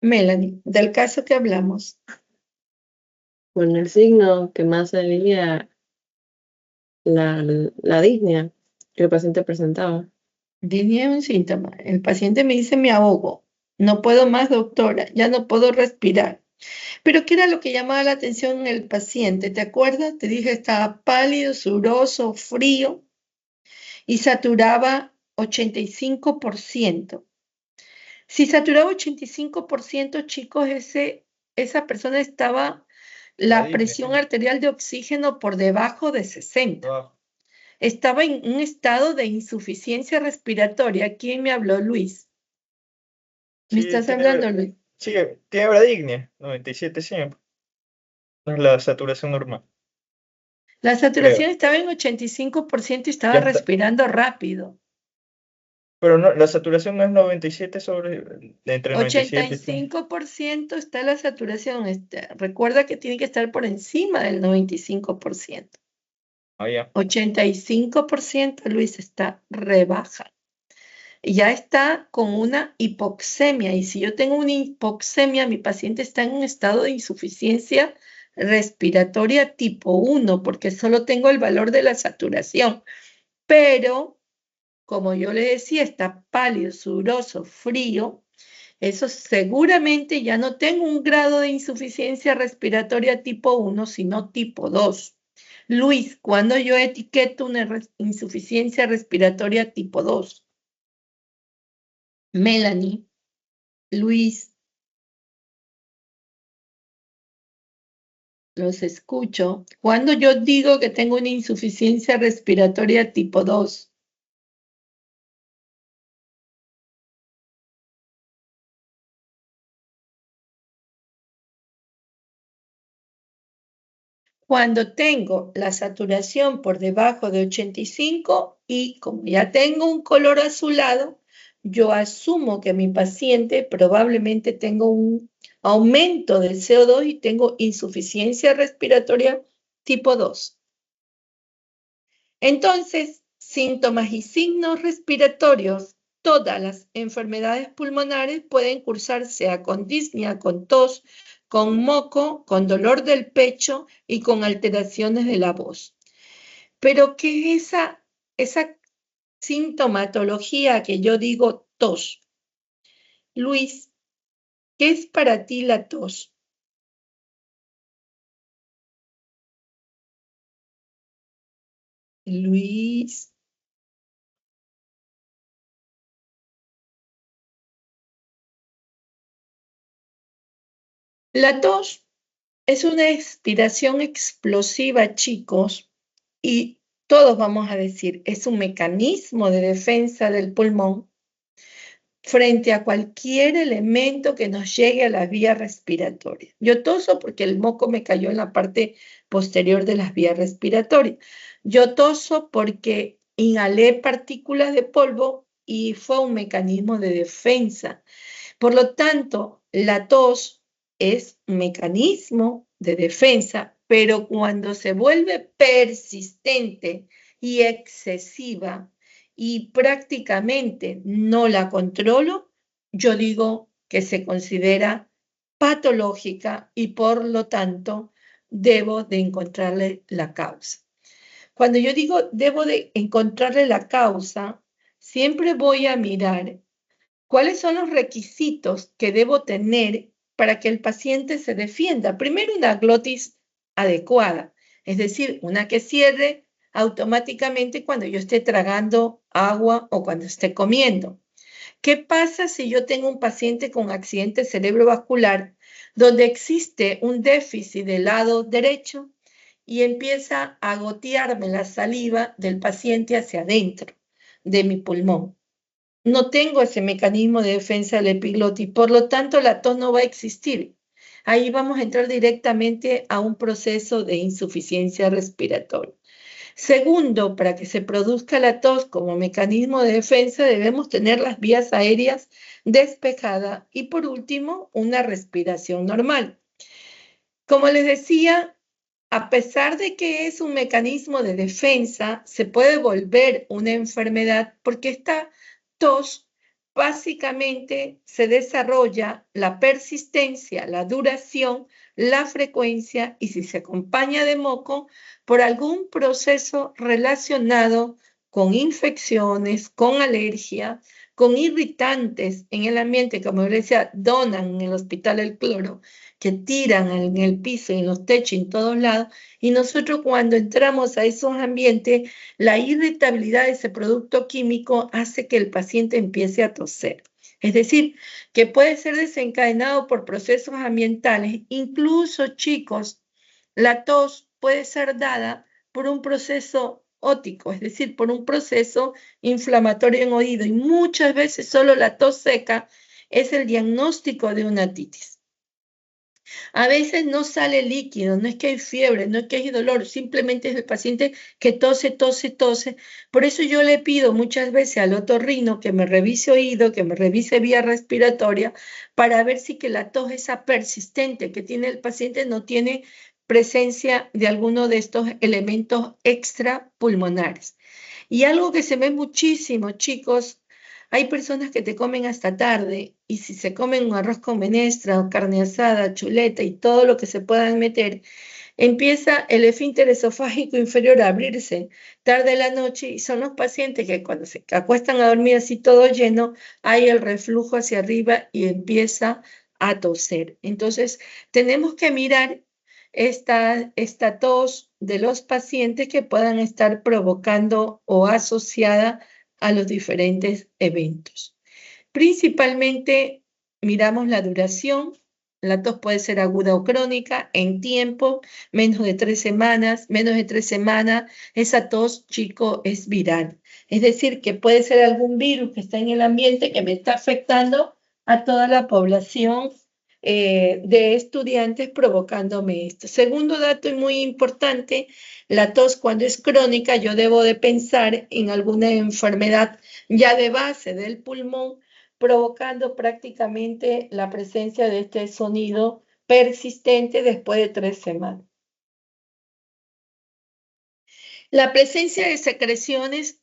Melanie, del caso que hablamos. Bueno, el signo que más salía la disnea que el paciente presentaba. Tenía un síntoma. El paciente me dice, me ahogo. No puedo más, doctora. Ya no puedo respirar. Pero ¿qué era lo que llamaba la atención en el paciente? ¿Te acuerdas? Te dije, estaba pálido, sudoroso, frío y saturaba 85%. Si saturaba 85%, chicos, esa persona estaba la Disney, presión sí. arterial de oxígeno por debajo de 60. Ah, Estaba en un estado de insuficiencia respiratoria. ¿Quién me habló, Luis? ¿Me sí, estás hablando, Luis? sí, tiene bradignia, 97 siempre. No es la saturación normal, La creo. saturación estaba en 85% y estaba Ya está. respirando rápido. Pero no, la saturación no es 97 entre 97 y 100. 85% está la saturación. Recuerda que tiene que estar por encima del 95%. Ah, ya. 85%, Luis, está rebaja. Ya está con una hipoxemia. Y si yo tengo una hipoxemia, mi paciente está en un estado de insuficiencia respiratoria tipo 1, porque solo tengo el valor de la saturación. Pero, como yo le decía, está pálido, sudoroso, frío. Eso seguramente ya no tengo un grado de insuficiencia respiratoria tipo 1, sino tipo 2. Luis, ¿cuándo yo etiqueto una insuficiencia respiratoria tipo 2? Melanie, Luis, los escucho. ¿Cuándo yo digo que tengo una insuficiencia respiratoria tipo 2? Cuando tengo la saturación por debajo de 85 y como ya tengo un color azulado, yo asumo que mi paciente probablemente tenga un aumento del CO2 y tengo insuficiencia respiratoria tipo 2. Entonces, síntomas y signos respiratorios, todas las enfermedades pulmonares pueden cursarse con disnea, con tos, con moco, con dolor del pecho y con alteraciones de la voz. Pero, ¿qué es esa sintomatología que yo digo tos? Luis, ¿qué es para ti la tos? Luis. La tos es una expiración explosiva, chicos, y todos vamos a decir, es un mecanismo de defensa del pulmón frente a cualquier elemento que nos llegue a la vía respiratoria. Yo toso porque el moco me cayó en la parte posterior de las vías respiratorias. Yo toso porque inhalé partículas de polvo y fue un mecanismo de defensa. Por lo tanto, la tos es un mecanismo de defensa, pero cuando se vuelve persistente y excesiva y prácticamente no la controlo, yo digo que se considera patológica y por lo tanto debo de encontrarle la causa. Cuando yo digo debo de encontrarle la causa, siempre voy a mirar ¿cuáles son los requisitos que debo tener para que el paciente se defienda? Primero, una glotis adecuada, es decir, una que cierre automáticamente cuando yo esté tragando agua o cuando esté comiendo. ¿Qué pasa si yo tengo un paciente con accidente cerebrovascular donde existe un déficit del lado derecho y empieza a gotearme la saliva del paciente hacia adentro de mi pulmón? No tengo ese mecanismo de defensa del epiglotis, por lo tanto la tos no va a existir. Ahí vamos a entrar directamente a un proceso de insuficiencia respiratoria. Segundo, para que se produzca la tos como mecanismo de defensa, debemos tener las vías aéreas despejadas y por último, una respiración normal. Como les decía, a pesar de que es un mecanismo de defensa, se puede volver una enfermedad porque esta tos básicamente se desarrolla la persistencia, la duración, la frecuencia y si se acompaña de moco por algún proceso relacionado con infecciones, con alergia, con irritantes en el ambiente, como yo le decía, donan en el hospital el cloro, que tiran en el piso, en los techos, en todos lados, y nosotros cuando entramos a esos ambientes, la irritabilidad de ese producto químico hace que el paciente empiece a toser. Es decir, que puede ser desencadenado por procesos ambientales, incluso chicos, la tos puede ser dada por un proceso ótico, es decir, por un proceso inflamatorio en oído, y muchas veces solo la tos seca es el diagnóstico de una otitis. A veces no sale líquido, no es que hay fiebre, no es que hay dolor, simplemente es el paciente que tose, tose, tose. Por eso yo le pido muchas veces al otorrino que me revise oído, que me revise vía respiratoria, para ver si que la tos esa persistente que tiene el paciente no tiene presencia de alguno de estos elementos extrapulmonares. Y algo que se ve muchísimo, chicos, hay personas que te comen hasta tarde y si se comen un arroz con menestra o carne asada, chuleta y todo lo que se puedan meter, empieza el esfínter esofágico inferior a abrirse tarde de la noche y son los pacientes que cuando se acuestan a dormir así todo lleno, hay el reflujo hacia arriba y empieza a toser. Entonces, tenemos que mirar esta tos de los pacientes que puedan estar provocando o asociada a los diferentes eventos. Principalmente miramos la duración. La tos puede ser aguda o crónica, en tiempo, menos de 3 semanas, menos de 3 semanas, esa tos, chico, es viral. Es decir, que puede ser algún virus que está en el ambiente que me está afectando a toda la población de estudiantes provocándome esto. Segundo dato y muy importante, la tos cuando es crónica, yo debo de pensar en alguna enfermedad ya de base del pulmón, provocando prácticamente la presencia de este sonido persistente después de 3 semanas. La presencia de secreciones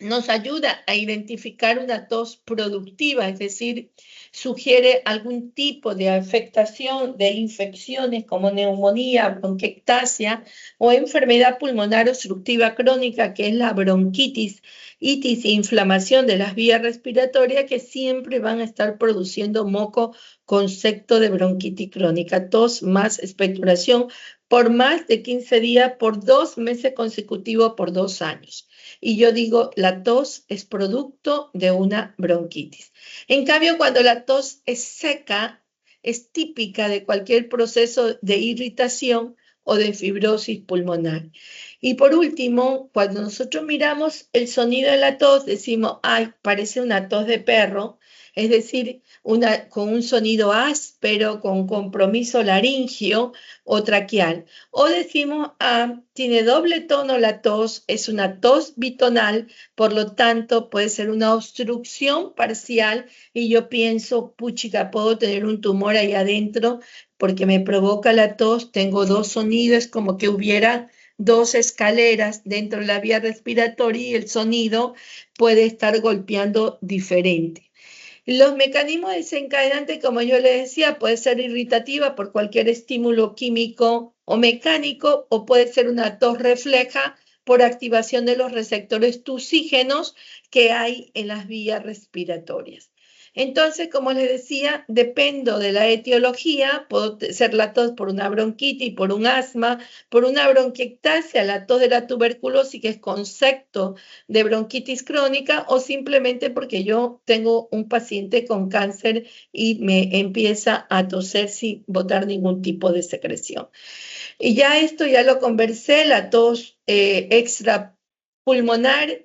nos ayuda a identificar una tos productiva, es decir, sugiere algún tipo de afectación de infecciones como neumonía, bronquiectasia o enfermedad pulmonar obstructiva crónica, que es la bronquitis, itis e inflamación de las vías respiratorias que siempre van a estar produciendo moco, concepto de bronquitis crónica, tos más expectoración por más de 15 días, por 2 meses consecutivos, por 2 años. Y yo digo, la tos es producto de una bronquitis. En cambio, cuando la tos es seca, es típica de cualquier proceso de irritación o de fibrosis pulmonar. Y por último, cuando nosotros miramos el sonido de la tos, decimos, ay, parece una tos de perro, es decir, con un sonido áspero, con compromiso laringio o traqueal. O decimos, tiene doble tono la tos, es una tos bitonal, por lo tanto puede ser una obstrucción parcial y yo pienso, puchica, puedo tener un tumor ahí adentro porque me provoca la tos, tengo 2 sonidos, como que hubiera 2 escaleras dentro de la vía respiratoria y el sonido puede estar golpeando diferente. Los mecanismos desencadenantes, como yo les decía, puede ser irritativa por cualquier estímulo químico o mecánico, o puede ser una tos refleja por activación de los receptores tusígenos que hay en las vías respiratorias. Entonces, como les decía, dependo de la etiología, puede ser la tos por una bronquitis, por un asma, por una bronquiectasia, la tos de la tuberculosis, que es concepto de bronquitis crónica, o simplemente porque yo tengo un paciente con cáncer y me empieza a toser sin botar ningún tipo de secreción. Y ya esto ya lo conversé, la tos extrapulmonar,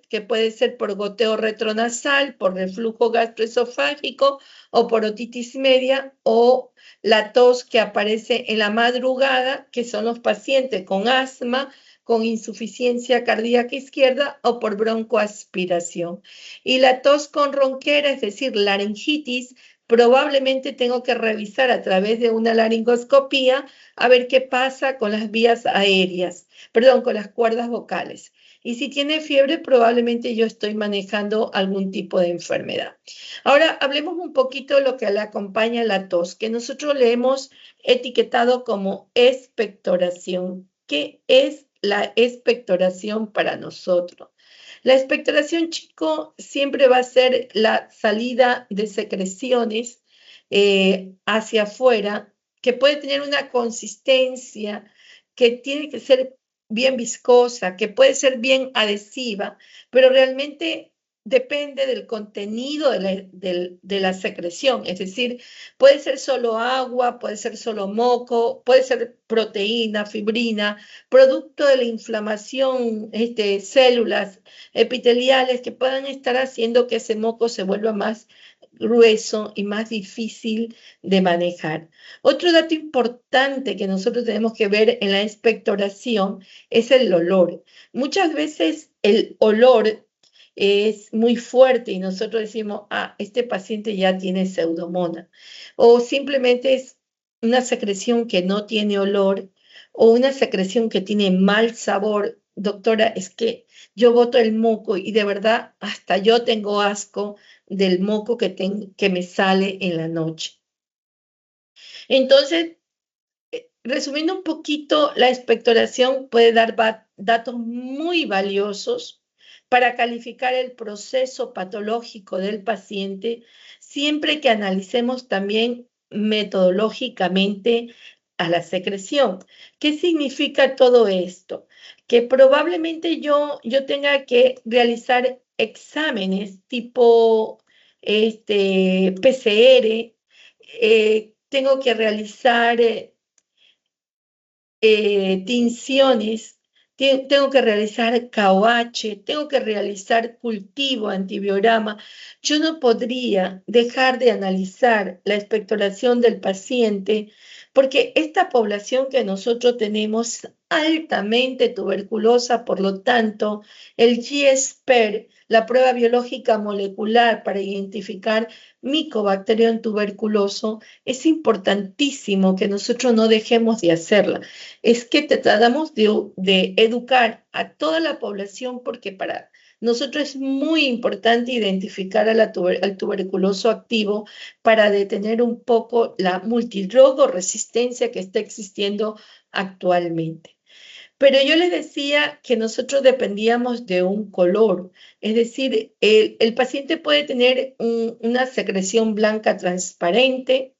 que puede ser por goteo retronasal, por reflujo gastroesofágico o por otitis media, o la tos que aparece en la madrugada, que son los pacientes con asma, con insuficiencia cardíaca izquierda o por broncoaspiración. Y la tos con ronquera, es decir, laringitis, probablemente tengo que revisar a través de una laringoscopía a ver qué pasa con las vías aéreas, perdón, con las cuerdas vocales. Y si tiene fiebre, probablemente yo estoy manejando algún tipo de enfermedad. Ahora, hablemos un poquito de lo que le acompaña a la tos, que nosotros le hemos etiquetado como expectoración. ¿Qué es la expectoración para nosotros? La expectoración, chico, siempre va a ser la salida de secreciones hacia afuera, que puede tener una consistencia, que tiene que ser bien viscosa, que puede ser bien adhesiva, pero realmente depende del contenido de la secreción, es decir, puede ser solo agua, puede ser solo moco, puede ser proteína, fibrina, producto de la inflamación, células epiteliales que puedan estar haciendo que ese moco se vuelva más grueso y más difícil de manejar. Otro dato importante que nosotros tenemos que ver en la expectoración es el olor. Muchas veces el olor es muy fuerte y nosotros decimos, este paciente ya tiene pseudomonas, o simplemente es una secreción que no tiene olor o una secreción que tiene mal sabor. Doctora, es que yo boto el moco y de verdad hasta yo tengo asco del moco que me sale en la noche. Entonces, resumiendo un poquito, la expectoración puede dar datos muy valiosos para calificar el proceso patológico del paciente, siempre que analicemos también metodológicamente a la secreción. ¿Qué significa todo esto? Que probablemente yo tenga que realizar exámenes tipo PCR, tengo que realizar tinciones, tengo que realizar KOH, tengo que realizar cultivo antibiograma. Yo no podría dejar de analizar la expectoración del paciente porque esta población que nosotros tenemos es altamente tuberculosa, por lo tanto, el GSPER, la prueba biológica molecular para identificar Mycobacterium tuberculoso, es importantísimo que nosotros no dejemos de hacerla. Es que tratamos de educar a toda la población porque para nosotros es muy importante identificar al tuberculoso activo para detener un poco la multirresistencia que está existiendo actualmente. Pero yo les decía que nosotros dependíamos de un color, es decir, el paciente puede tener una secreción blanca transparente,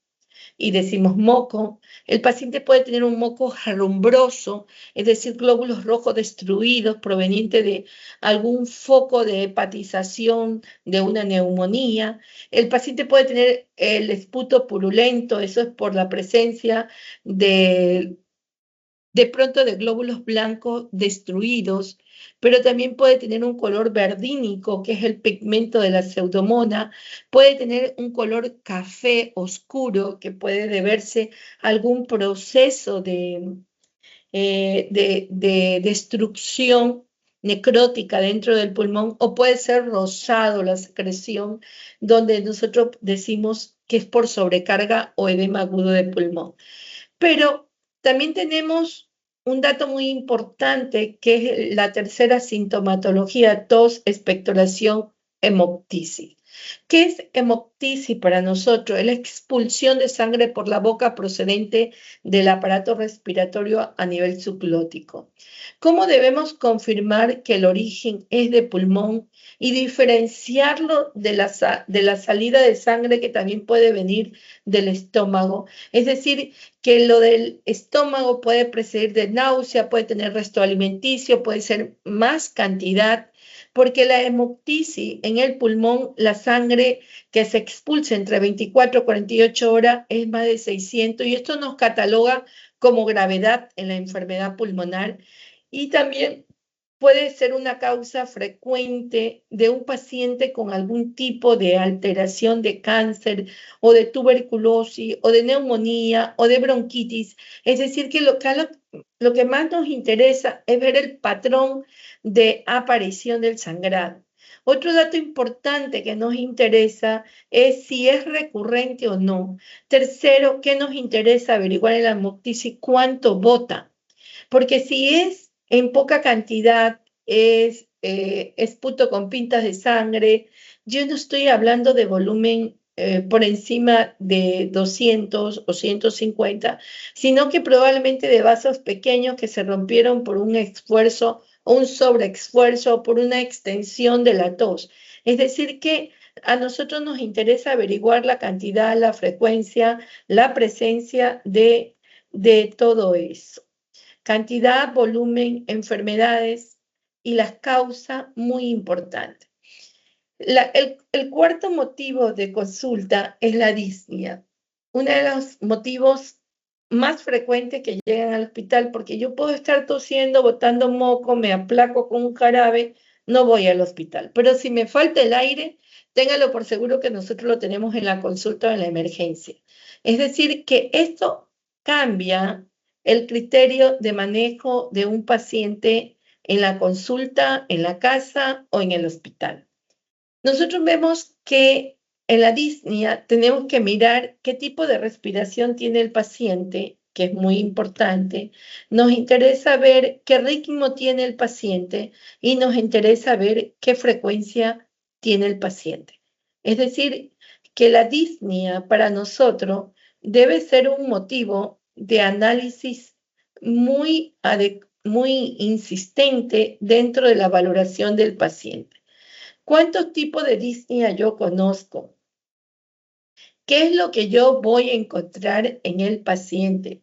y decimos moco. El paciente puede tener un moco jarumbroso, es decir, glóbulos rojos destruidos provenientes de algún foco de hepatización de una neumonía. El paciente puede tener el esputo purulento, eso es por la presencia de pronto de glóbulos blancos destruidos, pero también puede tener un color verdínico, que es el pigmento de la pseudomona, puede tener un color café oscuro, que puede deberse a algún proceso de destrucción necrótica dentro del pulmón, o puede ser rosado la secreción, donde nosotros decimos que es por sobrecarga o edema agudo de pulmón. Pero también tenemos un dato muy importante que es la tercera sintomatología, tos, expectoración, hemoptisis. ¿Qué es hemoptisis para nosotros? Es la expulsión de sangre por la boca procedente del aparato respiratorio a nivel subglótico. ¿Cómo debemos confirmar que el origen es de pulmón y diferenciarlo de la salida de sangre que también puede venir del estómago? Es decir, que lo del estómago puede preceder de náusea, puede tener resto alimenticio, puede ser más cantidad, porque la hemoptisis en el pulmón, la sangre que se expulsa entre 24 y 48 horas es más de 600 y esto nos cataloga como gravedad en la enfermedad pulmonar y también puede ser una causa frecuente de un paciente con algún tipo de alteración de cáncer o de tuberculosis o de neumonía o de bronquitis. Es decir, que lo que más nos interesa es ver el patrón de aparición del sangrado. Otro dato importante que nos interesa es si es recurrente o no. Tercero, ¿qué nos interesa averiguar en la hemoptisis? ¿Cuánto bota? Porque si es en poca cantidad es esputo con pintas de sangre. Yo no estoy hablando de volumen por encima de 200 o 150, sino que probablemente de vasos pequeños que se rompieron por un esfuerzo o un sobreesfuerzo, por una extensión de la tos. Es decir, que a nosotros nos interesa averiguar la cantidad, la frecuencia, la presencia de todo eso. Cantidad, volumen, enfermedades y las causas, muy importantes. El cuarto motivo de consulta es la disnea. Uno de los motivos más frecuentes que llegan al hospital, porque yo puedo estar tosiendo, botando moco, me aplaco con un jarabe, no voy al hospital. Pero si me falta el aire, téngalo por seguro que nosotros lo tenemos en la consulta o en la emergencia. Es decir, que esto cambia el criterio de manejo de un paciente en la consulta, en la casa o en el hospital. Nosotros vemos que en la disnea tenemos que mirar qué tipo de respiración tiene el paciente, que es muy importante. Nos interesa ver qué ritmo tiene el paciente y nos interesa ver qué frecuencia tiene el paciente. Es decir, que la disnea para nosotros debe ser un motivo de análisis muy insistente dentro de la valoración del paciente. ¿Cuántos tipos de disnea yo conozco? ¿Qué es lo que yo voy a encontrar en el paciente?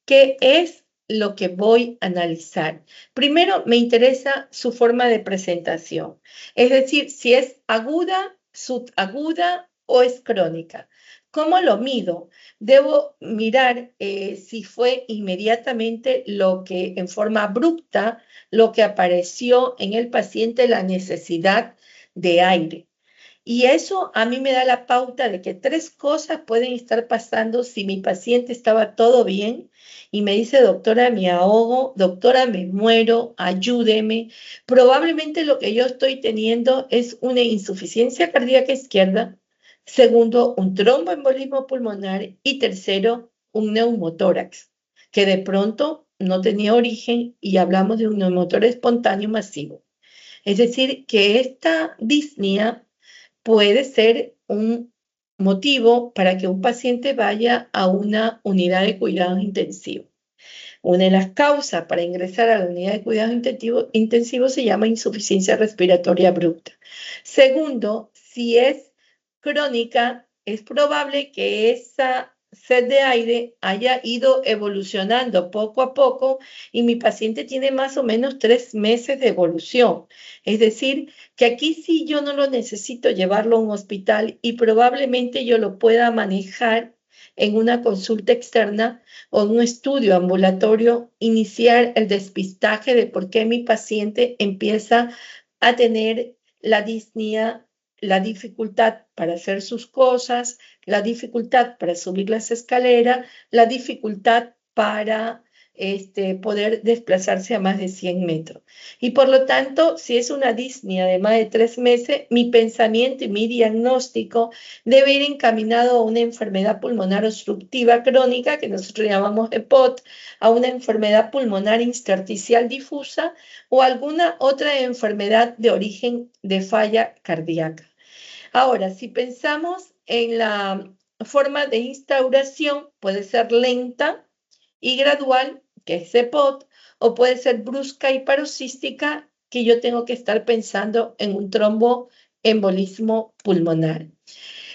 ¿Qué es lo que voy a analizar? Primero, me interesa su forma de presentación, es decir, si es aguda, subaguda o es crónica. ¿Cómo lo mido? Debo mirar si fue inmediatamente lo que en forma abrupta, lo que apareció en el paciente, la necesidad de aire. Y eso a mí me da la pauta de que 3 cosas pueden estar pasando si mi paciente estaba todo bien y me dice, doctora, me ahogo, doctora, me muero, ayúdeme. Probablemente lo que yo estoy teniendo es una insuficiencia cardíaca izquierda, segundo, un tromboembolismo pulmonar y tercero, un neumotórax, que de pronto no tenía origen y hablamos de un neumotórax espontáneo masivo. Es decir, que esta disnea puede ser un motivo para que un paciente vaya a una unidad de cuidados intensivos. Una de las causas para ingresar a la unidad de cuidados intensivos se llama insuficiencia respiratoria abrupta. Segundo, si es crónica, es probable que esa sed de aire haya ido evolucionando poco a poco y mi paciente tiene más o menos 3 meses de evolución. Es decir, que aquí sí yo no lo necesito llevarlo a un hospital y probablemente yo lo pueda manejar en una consulta externa o en un estudio ambulatorio, iniciar el despistaje de por qué mi paciente empieza a tener la disnea, la dificultad para hacer sus cosas, la dificultad para subir las escaleras, la dificultad para poder desplazarse a más de 100 metros. Y por lo tanto, si es una disnea de más de 3 meses, mi pensamiento y mi diagnóstico debe ir encaminado a una enfermedad pulmonar obstructiva crónica, que nosotros llamamos EPOT, a una enfermedad pulmonar intersticial difusa o alguna otra enfermedad de origen de falla cardíaca. Ahora, si pensamos en la forma de instauración, puede ser lenta y gradual, que es EPOT, o puede ser brusca y paroxística, que yo tengo que estar pensando en un tromboembolismo pulmonar.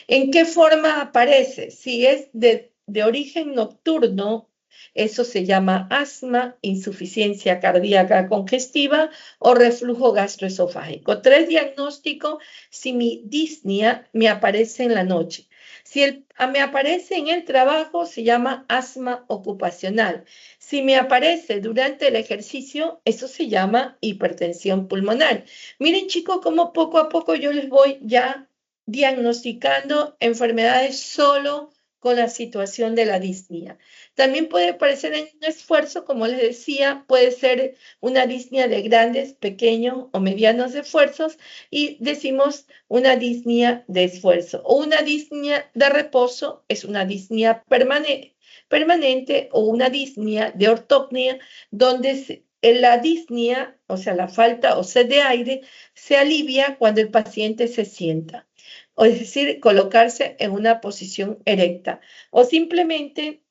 ¿En qué forma aparece? Si es de origen nocturno, eso se llama asma, insuficiencia cardíaca congestiva o reflujo gastroesofágico. 3 diagnósticos si mi disnea me aparece en la noche. Si me aparece en el trabajo, se llama asma ocupacional. Si me aparece durante el ejercicio, eso se llama hipertensión pulmonar. Miren, chicos, cómo poco a poco yo les voy ya diagnosticando enfermedades solo con la situación de la disnea. También puede aparecer en un esfuerzo, como les decía, puede ser una disnea de grandes, pequeños o medianos esfuerzos y decimos una disnea de esfuerzo. O una disnea de reposo es una disnea permanente o una disnea de ortopnea donde la disnea, o sea, la falta o sed de aire, se alivia cuando el paciente se sienta, o es decir, colocarse en una posición erecta, o simplemente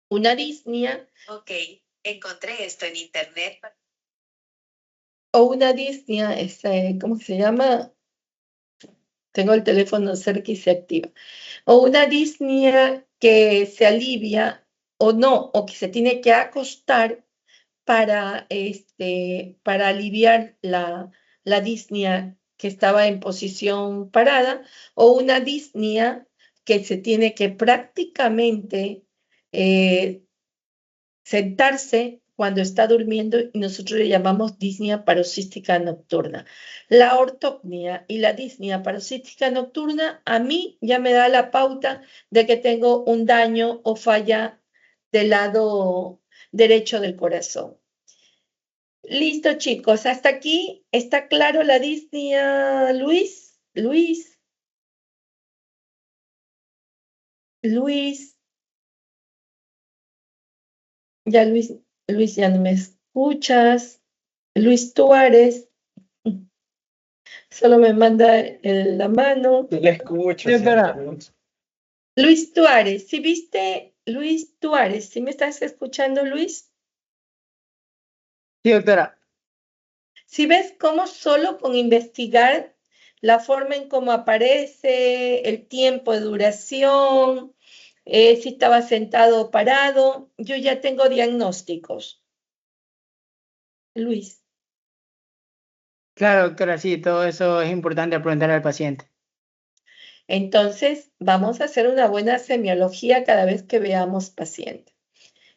una disnea. Ok, encontré esto en internet. O una disnea, ¿cómo se llama? Tengo el teléfono cerca y se activa. O una disnea que se alivia o no, o que se tiene que acostar para aliviar la disnea que estaba en posición parada, o una disnea que se tiene que prácticamente sentarse cuando está durmiendo y nosotros le llamamos disnea paroxística nocturna. La ortopnea y la disnea paroxística nocturna a mí ya me da la pauta de que tengo un daño o falla del lado derecho del corazón. Listo, chicos, hasta aquí está claro la disnea, Luis. Luis. Ya Luis, ya no me escuchas. Luis Tuárez. Solo me manda la mano. Le escucho. Sí, doctora. Luis Tuárez, ¿sí viste? Luis Tuárez, ¿sí me estás escuchando, Luis? Sí, doctora. Si ves cómo solo con investigar la forma en cómo aparece, el tiempo de duración, si estaba sentado o parado, yo ya tengo diagnósticos. Luis. Claro, doctora, sí, todo eso es importante preguntar al paciente. Entonces, vamos a hacer una buena semiología cada vez que veamos paciente.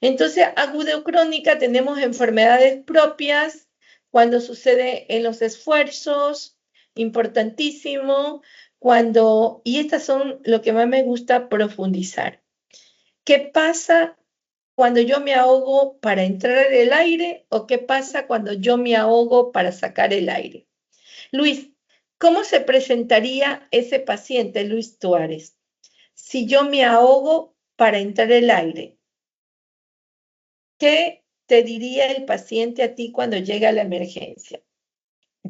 Entonces, aguda o crónica, tenemos enfermedades propias cuando sucede en los esfuerzos, importantísimo, y estas son lo que más me gusta profundizar. ¿Qué pasa cuando yo me ahogo para entrar el aire o qué pasa cuando yo me ahogo para sacar el aire? Luis, ¿cómo se presentaría ese paciente, Luis Tuárez, si yo me ahogo para entrar el aire? ¿Qué te diría el paciente a ti cuando llega a la emergencia?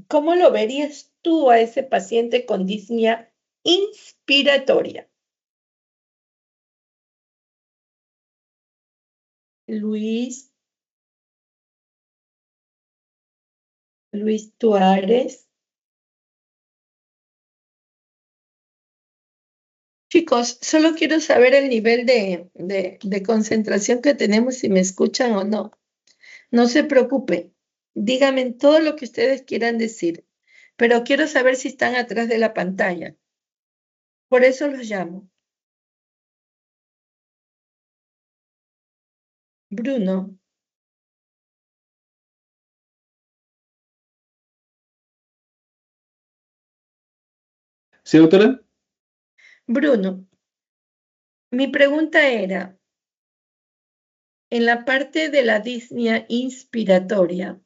¿Cómo lo verías tú a ese paciente con disnea inspiratoria? Luis Tuárez. Chicos, solo quiero saber el nivel de concentración que tenemos, si me escuchan o no. No se preocupen, díganme todo lo que ustedes quieran decir, pero quiero saber si están atrás de la pantalla. Por eso los llamo. Bruno. ¿Sí, doctora? Bruno, mi pregunta era, en la parte de la disnea inspiratoria,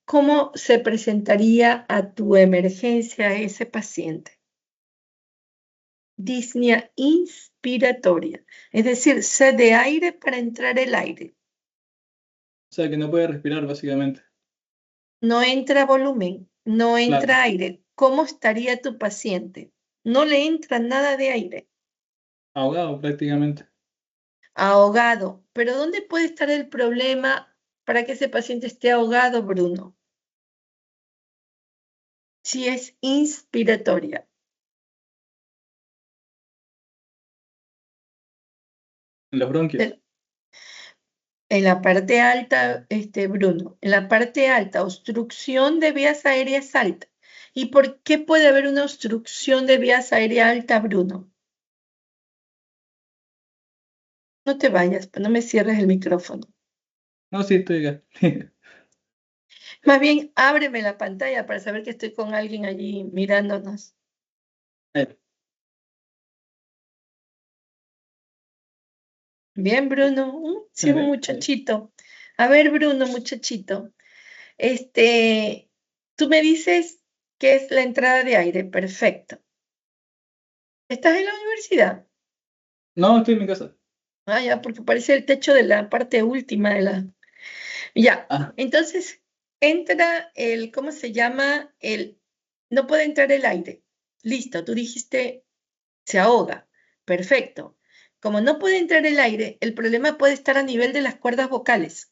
¿cómo se presentaría a tu emergencia ese paciente? Disnea inspiratoria, es decir, sed de aire para entrar el aire. O sea, que no puede respirar, básicamente. No entra volumen, no entra Claro. aire. ¿Cómo estaría tu paciente? No le entra nada de aire. Ahogado, prácticamente. Ahogado. ¿Pero dónde puede estar el problema para que ese paciente esté ahogado, Bruno? Si es inspiratoria. En los bronquios. En la parte alta, Bruno, en la parte alta, obstrucción de vías aéreas alta. ¿Y por qué puede haber una obstrucción de vías aéreas alta, Bruno? No te vayas, no me cierres el micrófono. No, sí, estoy acá. Más bien, ábreme la pantalla para saber que estoy con alguien allí mirándonos. Bien, Bruno. Sí, un muchachito. A ver, Bruno, muchachito. Tú me dices que es la entrada de aire. Perfecto. ¿Estás en la universidad? No, estoy en mi casa. Ah, ya, porque parece el techo de la parte última de la... Ya, Ah, entonces entra ¿cómo se llama? No puede entrar el aire. Listo, tú dijiste, se ahoga. Perfecto. Como no puede entrar el aire, el problema puede estar a nivel de las cuerdas vocales.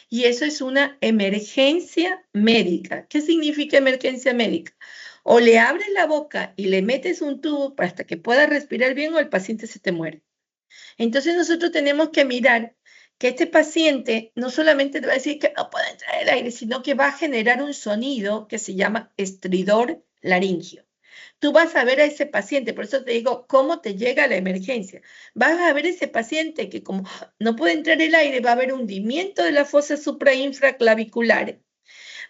Y eso es una emergencia médica. ¿Qué significa emergencia médica? O le abres la boca y le metes un tubo hasta que pueda respirar bien o el paciente se te muere. Entonces nosotros tenemos que mirar que este paciente no solamente te va a decir que no puede entrar el aire, sino que va a generar un sonido que se llama estridor laringio. Tú vas a ver a ese paciente, por eso te digo, ¿cómo te llega la emergencia? Vas a ver a ese paciente que como no puede entrar el aire, va a haber hundimiento de la fosa suprainfraclavicular,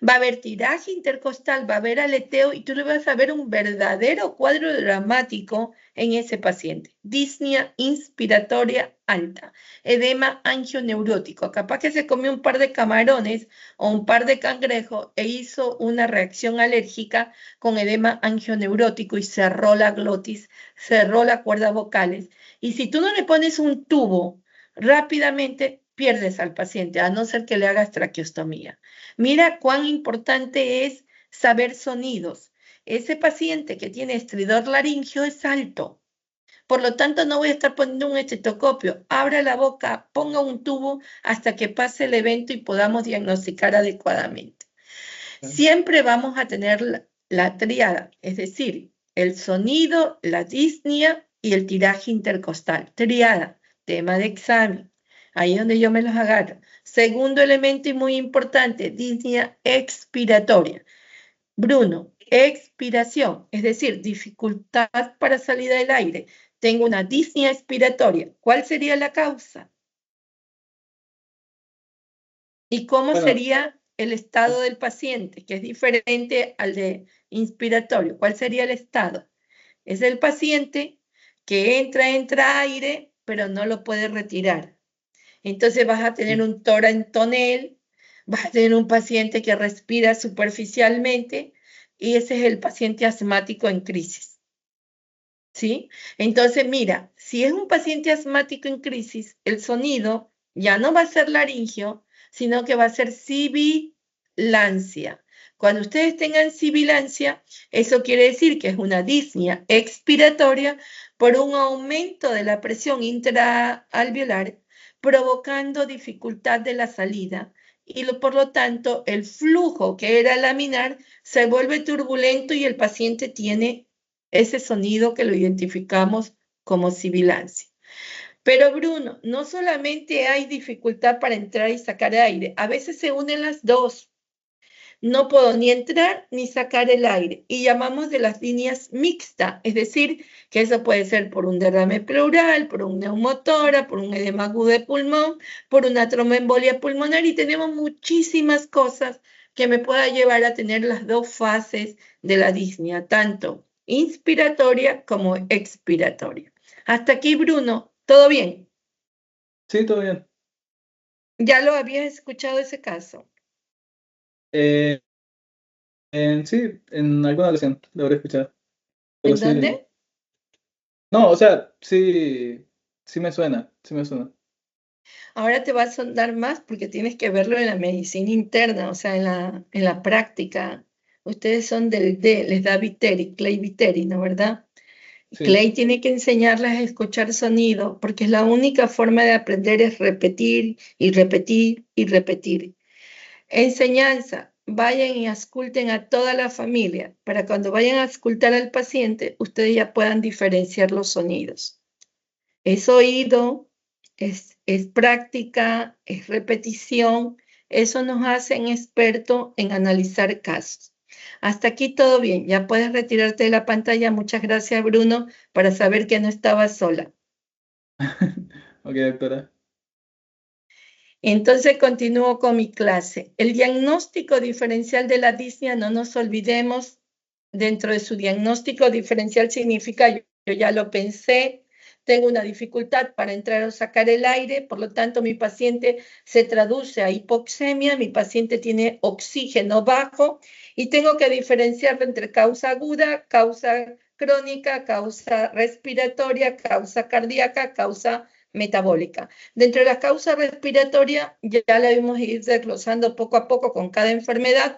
va a haber tiraje intercostal, va a haber aleteo y tú le vas a ver un verdadero cuadro dramático en ese paciente. Disnea inspiratoria alta, edema angioneurótico. Capaz que se comió un par de camarones o un par de cangrejos e hizo una reacción alérgica con edema angioneurótico y cerró la glotis, cerró las cuerdas vocales. Y si tú no le pones un tubo rápidamente, pierdes al paciente, a no ser que le hagas traqueostomía. Mira cuán importante es saber sonidos. Ese paciente que tiene estridor laringio es alto. Por lo tanto, no voy a estar poniendo un estetoscopio. Abra la boca, ponga un tubo hasta que pase el evento y podamos diagnosticar adecuadamente. Siempre vamos a tener la tríada, es decir, el sonido, la disnea y el tiraje intercostal. Tríada, tema de examen. Ahí es donde yo me los agarro. Segundo elemento y muy importante, disnea expiratoria. Bruno, expiración, es decir, dificultad para salida del aire. Tengo una disnea expiratoria. ¿Cuál sería la causa? ¿Y cómo bueno, sería el estado del paciente, que es diferente al de inspiratorio? ¿Cuál sería el estado? Es el paciente que entra aire, pero no lo puede retirar. Entonces vas a tener un torantonel, vas a tener un paciente que respira superficialmente y ese es el paciente asmático en crisis. ¿Sí? Entonces, mira, si es un paciente asmático en crisis, el sonido ya no va a ser laringio, sino que va a ser sibilancia. Cuando ustedes tengan sibilancia, eso quiere decir que es una disnea expiratoria por un aumento de la presión intraalveolar, provocando dificultad de la salida. Y por lo tanto, el flujo que era laminar se vuelve turbulento y el paciente tiene ese sonido que lo identificamos como sibilancia. Pero Bruno, no solamente hay dificultad para entrar y sacar aire, a veces se unen las dos. No puedo ni entrar ni sacar el aire y llamamos de las líneas mixtas, es decir, que eso puede ser por un derrame pleural, por un neumotora, por un edema agudo de pulmón, por una tromboembolia pulmonar y tenemos muchísimas cosas que me pueda llevar a tener las dos fases de la disnea, tanto inspiratoria como expiratoria. Hasta aquí, Bruno, ¿todo bien? sí, todo bien. ¿Ya lo habías escuchado ese caso? Eh, sí, en alguna ocasión lo habré escuchado. Pero ¿En sí, dónde? no, o sea, sí, sí me suena, sí me suena. Ahora te va a sonar más porque tienes que verlo en la medicina interna, o sea, en la práctica. Ustedes son del D, les da Viteri, Clay Viteri, ¿no verdad? Sí, Clay tiene que enseñarles a escuchar sonido porque es la única forma de aprender es repetir y repetir y repetir. Enseñanza, vayan y ausculten a toda la familia para cuando vayan a auscultar al paciente, ustedes ya puedan diferenciar los sonidos. Es oído, es práctica, es repetición. Eso nos hace un experto en analizar casos. Hasta aquí todo bien. Ya puedes retirarte de la pantalla. Muchas gracias, Bruno, para saber que no estaba sola. ok, doctora. Entonces continúo con mi clase. El diagnóstico diferencial de la disnea, no nos olvidemos, dentro de su diagnóstico diferencial significa yo ya lo pensé, tengo una dificultad para entrar o sacar el aire, por lo tanto mi paciente se traduce a hipoxemia, mi paciente tiene oxígeno bajo y tengo que diferenciarlo entre causa aguda, causa crónica, causa respiratoria, causa cardíaca, causa metabólica. Dentro de la causa respiratoria, ya la vimos ir desglosando poco a poco con cada enfermedad.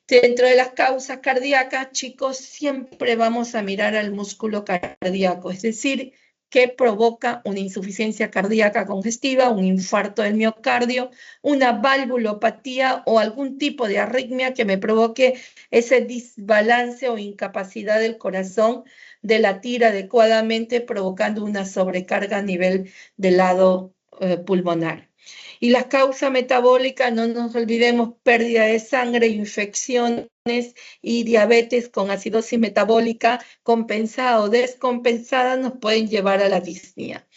Dentro de las causas cardíacas, chicos, siempre vamos a mirar al músculo cardíaco, es decir, que provoca una insuficiencia cardíaca congestiva, un infarto del miocardio, una valvulopatía o algún tipo de arritmia que me provoque ese desbalance o incapacidad del corazón de latir adecuadamente, provocando una sobrecarga a nivel del lado pulmonar. Y las causas metabólicas, no nos olvidemos, pérdida de sangre, infecciones y diabetes con acidosis metabólica compensada o descompensada nos pueden llevar a la disnea.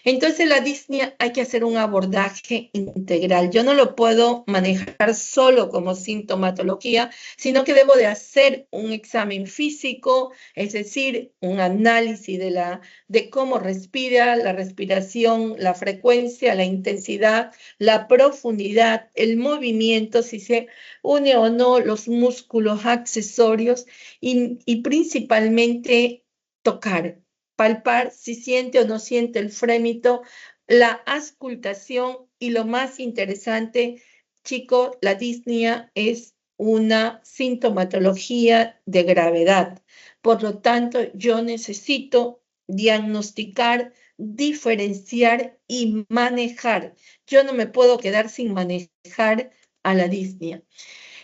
Entonces la disnea hay que hacer un abordaje integral. Yo no lo puedo manejar solo como sintomatología, sino que debo de hacer un examen físico, es decir, un análisis de cómo respira, la respiración, la frecuencia, la intensidad, la profundidad, el movimiento, si se une o no los músculos accesorios y principalmente tocar. Palpar si siente o no siente el frémito, la auscultación y lo más interesante, chicos, la disnea es una sintomatología de gravedad. Por lo tanto, yo necesito diagnosticar, diferenciar y manejar. Yo no me puedo quedar sin manejar a la disnea.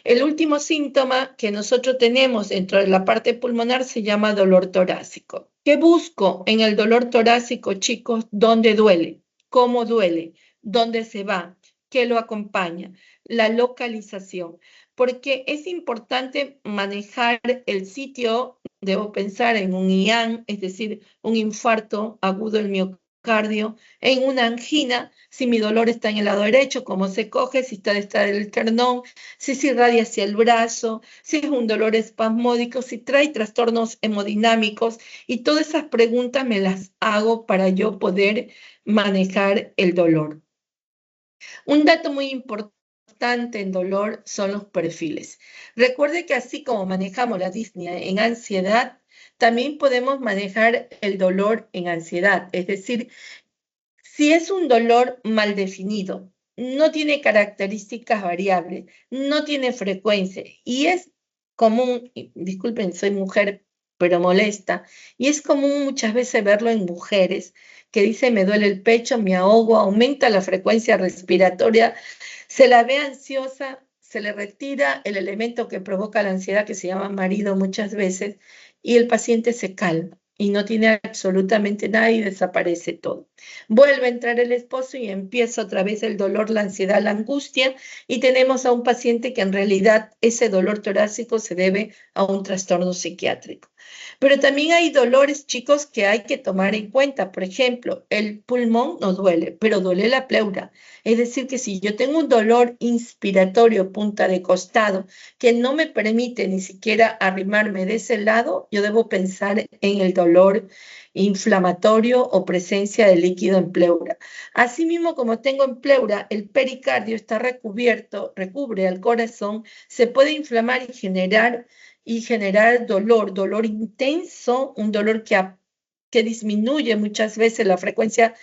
El último síntoma que nosotros tenemos dentro de la parte pulmonar se llama dolor torácico. ¿Qué busco en el dolor torácico, chicos? ¿Dónde duele? ¿Cómo duele? ¿Dónde se va? ¿Qué lo acompaña? La localización. Porque es importante manejar el sitio, debo pensar en un IAN, es decir, un infarto agudo del miocardio, en una angina, si mi dolor está en el lado derecho, cómo se coge, si está en el esternón, si se irradia hacia el brazo, si es un dolor espasmódico, si trae trastornos hemodinámicos, y todas esas preguntas me las hago para yo poder manejar el dolor. Un dato muy importante en dolor son los perfiles. Recuerde que así como manejamos la disnea en ansiedad, también podemos manejar el dolor en ansiedad, es decir, si es un dolor mal definido, no tiene características variables, no tiene frecuencia y es común, disculpen, soy mujer, pero molesta, y es común muchas veces verlo en mujeres que dicen me duele el pecho, me ahogo, aumenta la frecuencia respiratoria, se la ve ansiosa, se le retira el elemento que provoca la ansiedad que se llama marido muchas veces y el paciente se calma y no tiene absolutamente nada y desaparece todo. Vuelve a entrar el esposo y empieza otra vez el dolor, la ansiedad, la angustia y tenemos a un paciente que en realidad ese dolor torácico se debe a un trastorno psiquiátrico. Pero también hay dolores, chicos, que hay que tomar en cuenta. Por ejemplo, el pulmón no duele, pero duele la pleura. Es decir, que si yo tengo un dolor inspiratorio, punta de costado, que no me permite ni siquiera arrimarme de ese lado, yo debo pensar en el dolor inflamatorio o presencia de líquido en pleura. Asimismo, como tengo en pleura, el pericardio está recubre al corazón, se puede inflamar y generar dolor intenso, un dolor que disminuye muchas veces la frecuencia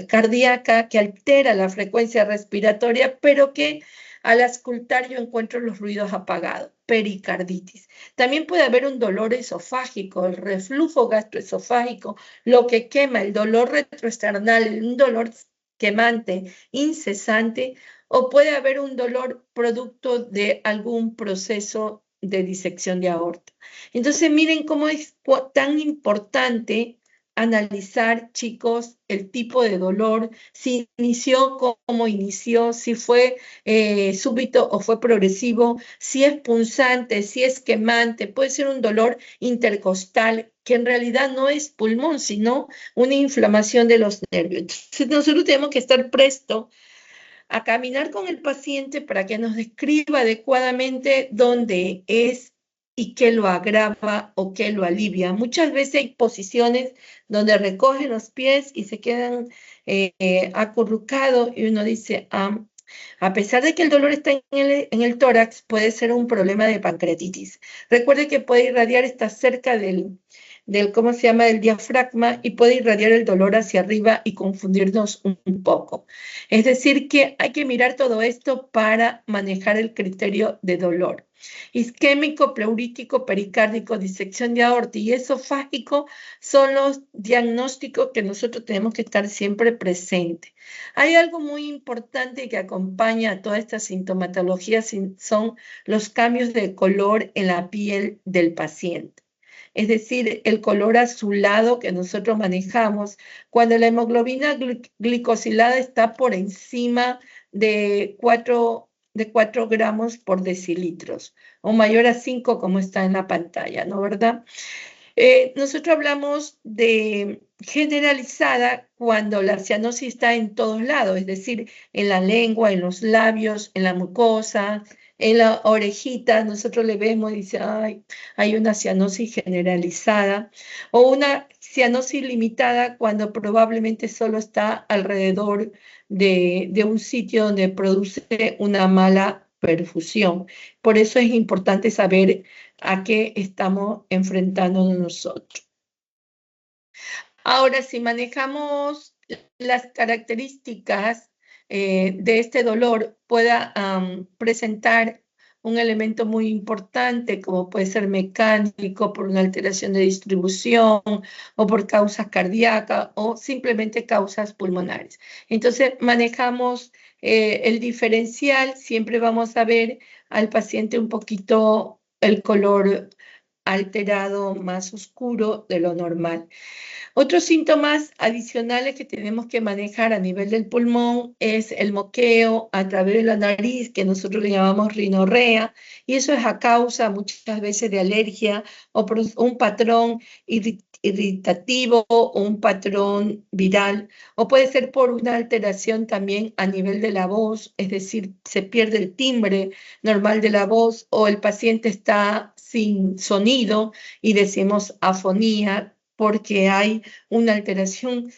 cardíaca, que altera la frecuencia respiratoria, pero que al auscultar yo encuentro los ruidos apagados, pericarditis. También puede haber un dolor esofágico, el reflujo gastroesofágico, lo que quema, el dolor retroesternal, un dolor quemante, incesante, o puede haber un dolor producto de algún proceso de disección de aorta. Entonces, miren cómo es tan importante analizar, chicos, el tipo de dolor, si inició, cómo inició, si fue súbito o fue progresivo, si es punzante, si es quemante, puede ser un dolor intercostal, que en realidad no es pulmón, sino una inflamación de los nervios. Entonces, nosotros tenemos que estar prestos a caminar con el paciente para que nos describa adecuadamente dónde es y qué lo agrava o qué lo alivia. Muchas veces hay posiciones donde recogen los pies y se quedan acurrucados y uno dice, A pesar de que el dolor está en el tórax, puede ser un problema de pancreatitis. Recuerde que puede irradiar, está cerca ¿cómo se llama?, del diafragma, y puede irradiar el dolor hacia arriba y confundirnos un poco. Es decir, que hay que mirar todo esto para manejar el criterio de dolor. Isquémico, pleurítico, pericárdico, disección de aorta y esofágico son los diagnósticos que nosotros tenemos que estar siempre presentes. Hay algo muy importante que acompaña a toda esta sintomatología, son los cambios de color en la piel del paciente. Es decir, el color azulado que nosotros manejamos cuando la hemoglobina glicosilada está por encima de 4 gramos por decilitros, o mayor a 5 como está en la pantalla, ¿no, verdad? Nosotros hablamos de generalizada cuando la cianosis está en todos lados, es decir, en la lengua, en los labios, en la mucosa, en la orejita. Nosotros le vemos y dice, ay, hay una cianosis generalizada, o una cianosis limitada cuando probablemente solo está alrededor de un sitio donde produce una mala perfusión. Por eso es importante saber a qué estamos enfrentándonos nosotros. Ahora, si manejamos las características de este dolor, pueda presentar un elemento muy importante, como puede ser mecánico, por una alteración de distribución, o por causas cardíacas, o simplemente causas pulmonares. Entonces, manejamos el diferencial, siempre vamos a ver al paciente un poquito el color alterado, más oscuro de lo normal. Otros síntomas adicionales que tenemos que manejar a nivel del pulmón es el moqueo a través de la nariz, que nosotros le llamamos rinorrea, y eso es a causa muchas veces de alergia o por un patrón irritativo o un patrón viral, o puede ser por una alteración también a nivel de la voz, es decir, se pierde el timbre normal de la voz, o el paciente está sin sonido y decimos afonía, porque hay una alteración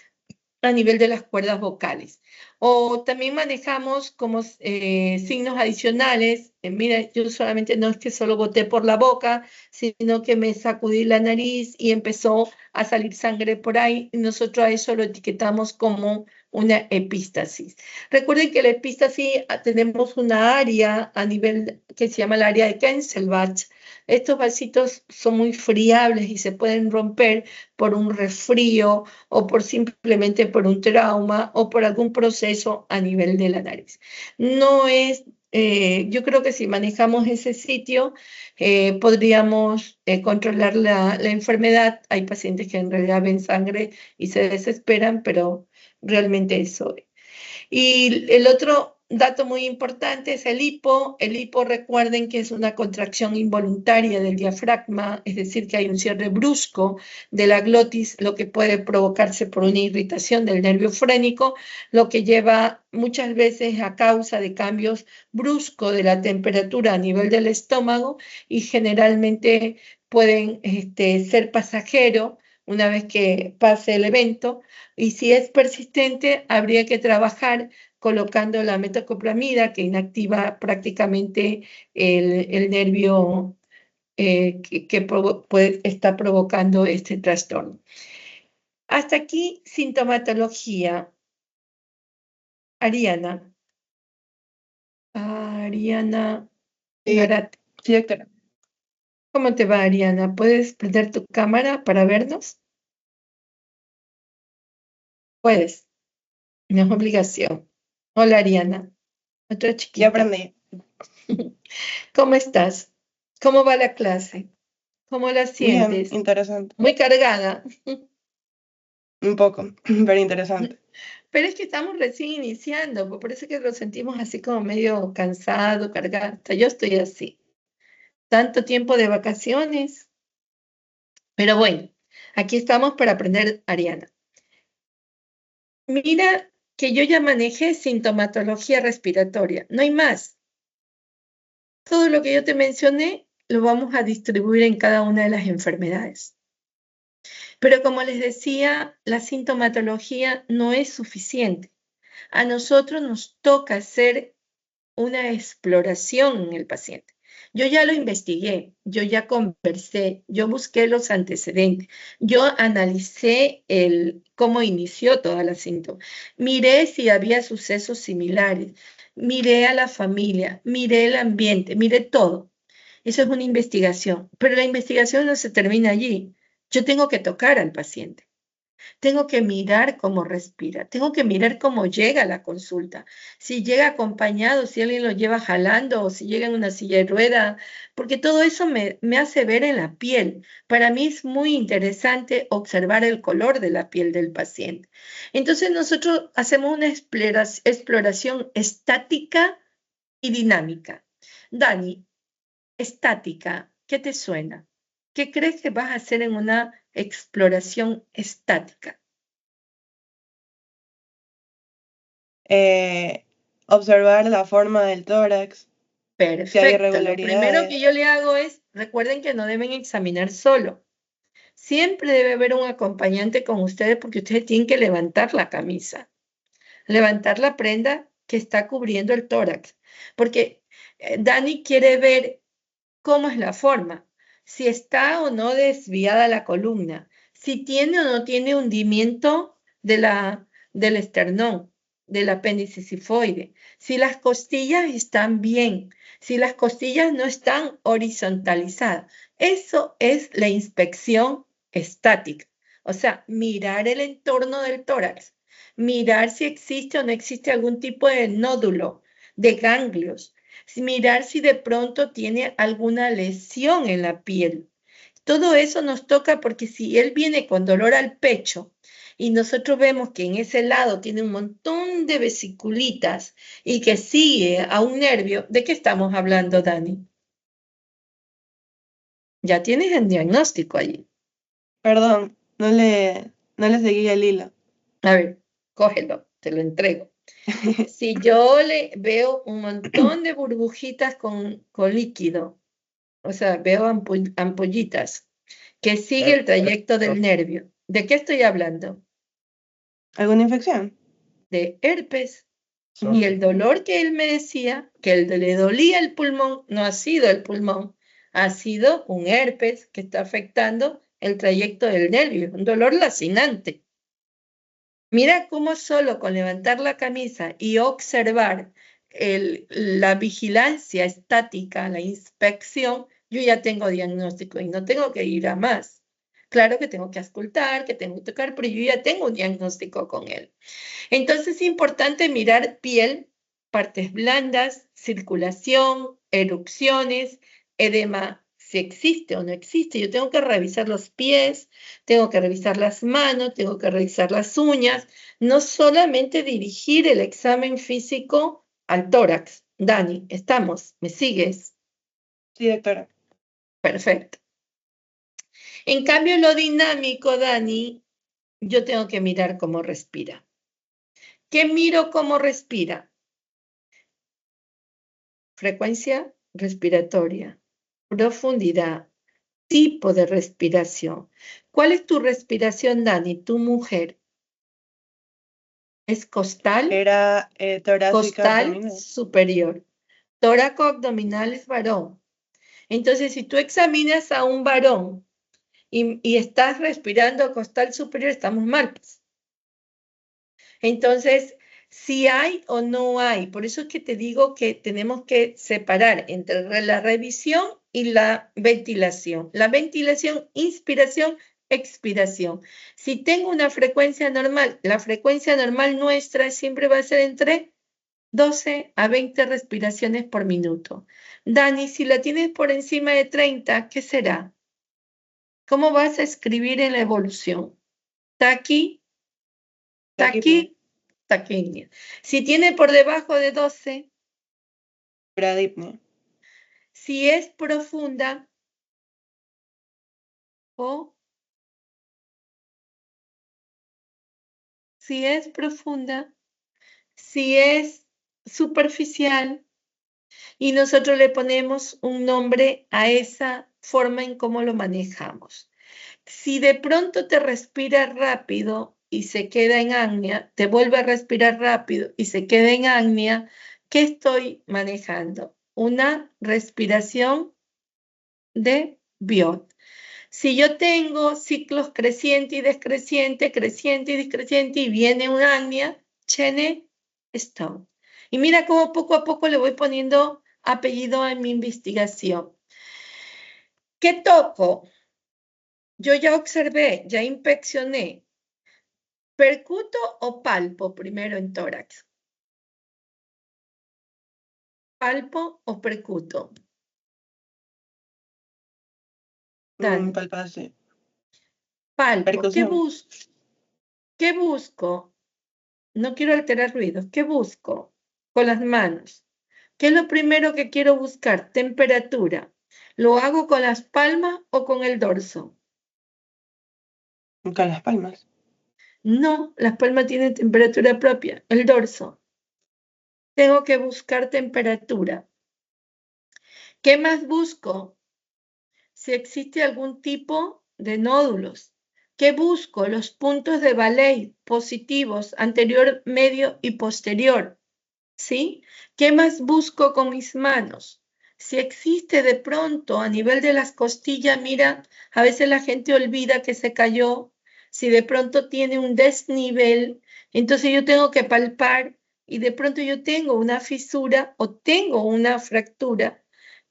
a nivel de las cuerdas vocales. O también manejamos como signos adicionales. Mira, yo solamente no es que solo boté por la boca, sino que me sacudí la nariz y empezó a salir sangre por ahí. Y nosotros a eso lo etiquetamos como una epístasis. Recuerden que la epístasis tenemos una área a nivel que se llama el área de Kenselbach. Estos vasitos son muy friables y se pueden romper por un resfrío o simplemente por un trauma o por algún proceso a nivel de la nariz. No es, yo creo que si manejamos ese sitio podríamos controlar la enfermedad. Hay pacientes que en realidad ven sangre y se desesperan, pero realmente eso. Y el otro dato muy importante es el hipo. El hipo, recuerden que es una contracción involuntaria del diafragma, es decir, que hay un cierre brusco de la glotis, lo que puede provocarse por una irritación del nervio frénico, lo que lleva muchas veces a causa de cambios bruscos de la temperatura a nivel del estómago, y generalmente pueden ser pasajeros una vez que pase el evento, y si es persistente habría que trabajar colocando la metoclopramida, que inactiva prácticamente el nervio que está provocando este trastorno. Hasta aquí sintomatología. Ariana. Ariana Garate. Sí, doctora. ¿Cómo te va, Ariana? ¿Puedes prender tu cámara para vernos? Puedes. No es obligación. Hola, Ariana. Otra chiquita. Ya aprendí. ¿Cómo estás? ¿Cómo va la clase? ¿Cómo la sientes? Bien, interesante. Muy cargada. Un poco, pero interesante. Pero es que estamos recién iniciando, por eso es que lo sentimos así como medio cansado, cargado. Yo estoy así. Tanto tiempo de vacaciones. Pero bueno, aquí estamos para aprender, Ariana. Mira que yo ya manejé sintomatología respiratoria. No hay más. Todo lo que yo te mencioné lo vamos a distribuir en cada una de las enfermedades. Pero como les decía, la sintomatología no es suficiente. A nosotros nos toca hacer una exploración en el paciente. Yo ya lo investigué, yo ya conversé, yo busqué los antecedentes, yo analicé cómo inició toda la síntoma, miré si había sucesos similares, miré a la familia, miré el ambiente, miré todo. Eso es una investigación, pero la investigación no se termina allí. Yo tengo que tocar al paciente. Tengo que mirar cómo respira, tengo que mirar cómo llega a la consulta, si llega acompañado, si alguien lo lleva jalando o si llega en una silla de rueda, porque todo eso me hace ver en la piel. Para mí es muy interesante observar el color de la piel del paciente. Entonces nosotros hacemos una exploración estática y dinámica. Dani, estática, ¿qué te suena? ¿Qué crees que vas a hacer en una exploración estática? Observar la forma del tórax, si hay Perfecto. Lo primero que irregularidades. yo le hago es, recuerden que no deben examinar solo. Siempre debe haber un acompañante con ustedes porque ustedes tienen que levantar la camisa, levantar la prenda que está cubriendo el tórax, porque Dani quiere ver cómo es la forma, si está o no desviada la columna, si tiene o no tiene hundimiento del esternón, del apéndice sifoide, si las costillas están bien, si las costillas no están horizontalizadas. Eso es la inspección estática, o sea, mirar el entorno del tórax, mirar si existe o no existe algún tipo de nódulo, de ganglios, mirar si de pronto tiene alguna lesión en la piel. Todo eso nos toca porque si él viene con dolor al pecho y nosotros vemos que en ese lado tiene un montón de vesiculitas y que sigue a un nervio, ¿de qué estamos hablando, Dani? Ya tienes el diagnóstico allí. Perdón, no le seguí el hilo. A ver, cógelo, te lo entrego. Si yo le veo un montón de burbujitas con líquido, o sea, veo ampollitas, que sigue el trayecto del nervio. ¿De qué estoy hablando? ¿Alguna infección? De herpes. Y el dolor que él me decía, que le dolía el pulmón, no ha sido el pulmón, ha sido un herpes que está afectando el trayecto del nervio, un dolor lacinante. Mira cómo solo con levantar la camisa y observar la vigilancia estática, la inspección, yo ya tengo diagnóstico y no tengo que ir a más. Claro que tengo que auscultar, que tengo que tocar, pero yo ya tengo un diagnóstico con él. Entonces es importante mirar piel, partes blandas, circulación, erupciones, edema, si existe o no existe. Yo tengo que revisar los pies, tengo que revisar las manos, tengo que revisar las uñas, no solamente dirigir el examen físico al tórax. Dani, ¿estamos? ¿Me sigues? Sí, doctora. Perfecto. En cambio, lo dinámico, Dani, yo tengo que mirar cómo respira. ¿Qué miro cómo respira? Frecuencia respiratoria, profundidad, tipo de respiración. ¿Cuál es tu respiración, Dani? Tu mujer. ¿Es costal? Era torácica Costal abdominal. superior. Tóraco abdominal es varón. Entonces, si tú examinas a un varón y estás respirando costal superior, estamos mal. Entonces, si hay o no hay, por eso es que te digo que tenemos que separar entre la revisión y la ventilación. La ventilación, inspiración, expiración. Si tengo una frecuencia normal, la frecuencia normal nuestra siempre va a ser entre 12 a 20 respiraciones por minuto. Dani, si la tienes por encima de 30, ¿qué será? ¿Cómo vas a escribir en la evolución? Taqui, taquipnea. Si tiene por debajo de 12, Bradipnea. si es profunda o si es profunda, si es superficial, y nosotros le ponemos un nombre a esa forma en cómo lo manejamos. Si de pronto te respira rápido y se queda en apnea, te vuelve a respirar rápido y se queda en apnea, ¿Qué estoy manejando? Una respiración de Biot. Si yo tengo ciclos creciente y descreciente, creciente y descreciente, y viene una apnea, Chene Stone. Y mira cómo poco a poco le voy poniendo apellido en mi investigación. ¿Qué toco? Yo ya observé, ya inspeccioné. ¿Percuto o palpo primero en tórax? ¿Palpo o percuto? Dani. Palpase. Palpo. Percusión. ¿Qué busco? No quiero alterar ruidos. ¿Qué busco? Con las manos. ¿Qué es lo primero que quiero buscar? Temperatura. ¿Lo hago con las palmas o con el dorso? Con las palmas. No, las palmas tienen temperatura propia. El dorso. Tengo que buscar temperatura. ¿Qué más busco? Si existe algún tipo de nódulos. ¿Qué busco? Los puntos de Valey positivos, anterior, medio y posterior. ¿Sí? ¿Qué más busco con mis manos? Si existe de pronto a nivel de las costillas, mira, a veces la gente olvida que se cayó. Si de pronto tiene un desnivel, entonces yo tengo que palpar y de pronto yo tengo una fisura o tengo una fractura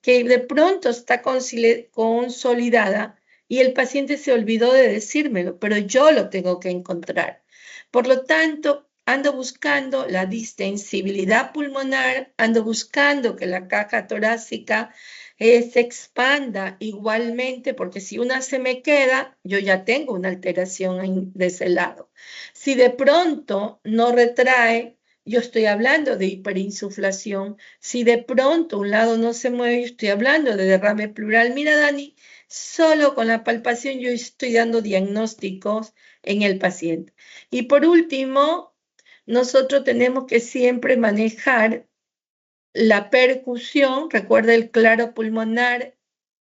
que de pronto está consolidada y el paciente se olvidó de decírmelo, pero yo lo tengo que encontrar. Por lo tanto, ando buscando la distensibilidad pulmonar, ando buscando que la caja torácica se expanda igualmente, porque si una se me queda, yo ya tengo una alteración de ese lado. Si de pronto no retrae, yo estoy hablando de hiperinsuflación. Si de pronto un lado no se mueve, yo estoy hablando de derrame pleural. Mira, Dani, solo con la palpación yo estoy dando diagnósticos en el paciente. Y por último, nosotros tenemos que siempre manejar la percusión. Recuerda el claro pulmonar.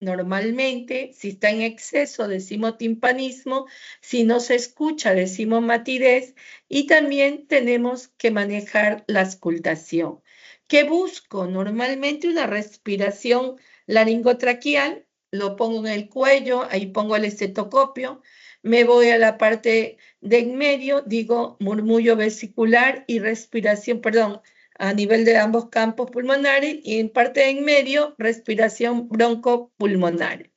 Normalmente, si está en exceso, decimos timpanismo. Si no se escucha, decimos matidez. Y también tenemos que manejar la auscultación. ¿Qué busco? Normalmente una respiración laringotraqueal. Lo pongo en el cuello, ahí pongo el estetoscopio. Me voy a la parte de en medio, digo murmullo vesicular y respiración, perdón, a nivel de ambos campos pulmonares, y en parte de en medio, respiración broncopulmonar.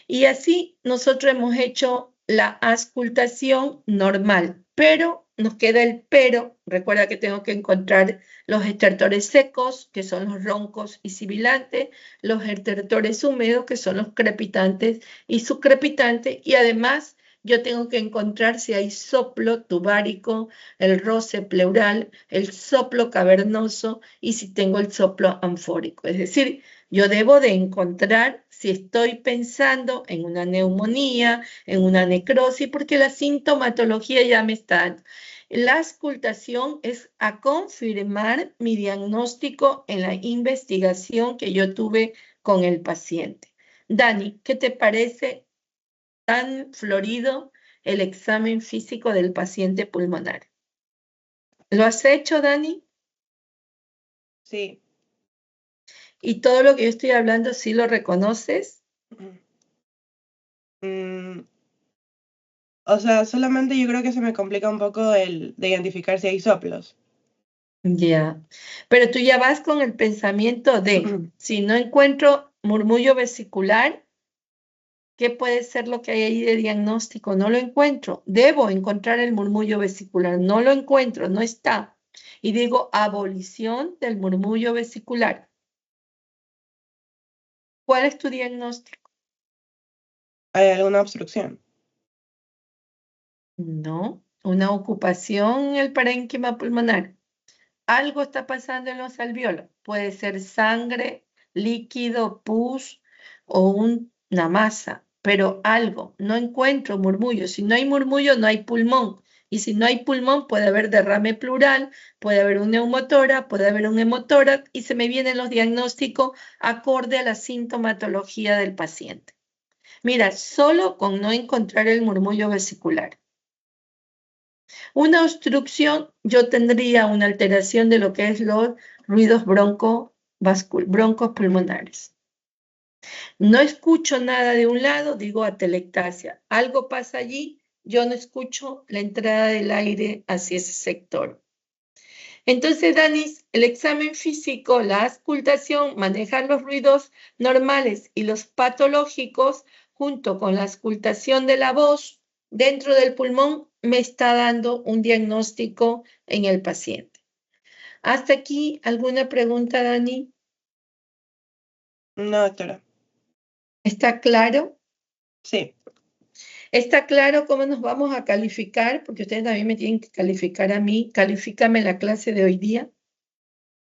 Y así nosotros hemos hecho la auscultación normal, pero nos queda el pero. Recuerda que tengo que encontrar los estertores secos, que son los roncos y sibilantes, los estertores húmedos, que son los crepitantes y subcrepitantes, y además yo tengo que encontrar si hay soplo tubárico, el roce pleural, el soplo cavernoso y si tengo el soplo anfórico. Es decir, yo debo de encontrar si estoy pensando en una neumonía, en una necrosis, porque la sintomatología ya me está dando. La auscultación es a confirmar mi diagnóstico en la investigación que yo tuve con el paciente. Dani, ¿qué te parece tan florido el examen físico del paciente pulmonar? ¿Lo has hecho, Dani? Sí. ¿Y todo lo que yo estoy hablando sí lo reconoces? O sea, solamente yo creo que se me complica un poco el de identificar si hay soplos. Ya, pero tú ya vas con el pensamiento de, si no encuentro murmullo vesicular, ¿qué puede ser lo que hay ahí de diagnóstico? No lo encuentro. Debo encontrar el murmullo vesicular. No lo encuentro, no está. Y digo, abolición del murmullo vesicular. ¿Cuál es tu diagnóstico? ¿Hay alguna obstrucción? No, una ocupación en el parénquima pulmonar. Algo está pasando en los alvéolos. Puede ser sangre, líquido, pus o una masa, pero algo. No encuentro murmullo. Si no hay murmullo, no hay pulmón. Y si no hay pulmón, puede haber derrame pleural, puede haber un neumotórax, puede haber un hemotórax, y se me vienen los diagnósticos acorde a la sintomatología del paciente. Mira, solo con no encontrar el murmullo vesicular. Una obstrucción, yo tendría una alteración de lo que es los ruidos broncos pulmonares. No escucho nada de un lado, digo atelectasia. Algo pasa allí, yo no escucho la entrada del aire hacia ese sector. Entonces, Danis, el examen físico, la auscultación, manejar los ruidos normales y los patológicos, junto con la auscultación de la voz dentro del pulmón, me está dando un diagnóstico en el paciente. ¿Hasta aquí alguna pregunta, Dani? No, doctora. ¿Está claro? Sí. ¿Está claro cómo nos vamos a calificar? Porque ustedes también me tienen que calificar a mí. Califícame la clase de hoy día.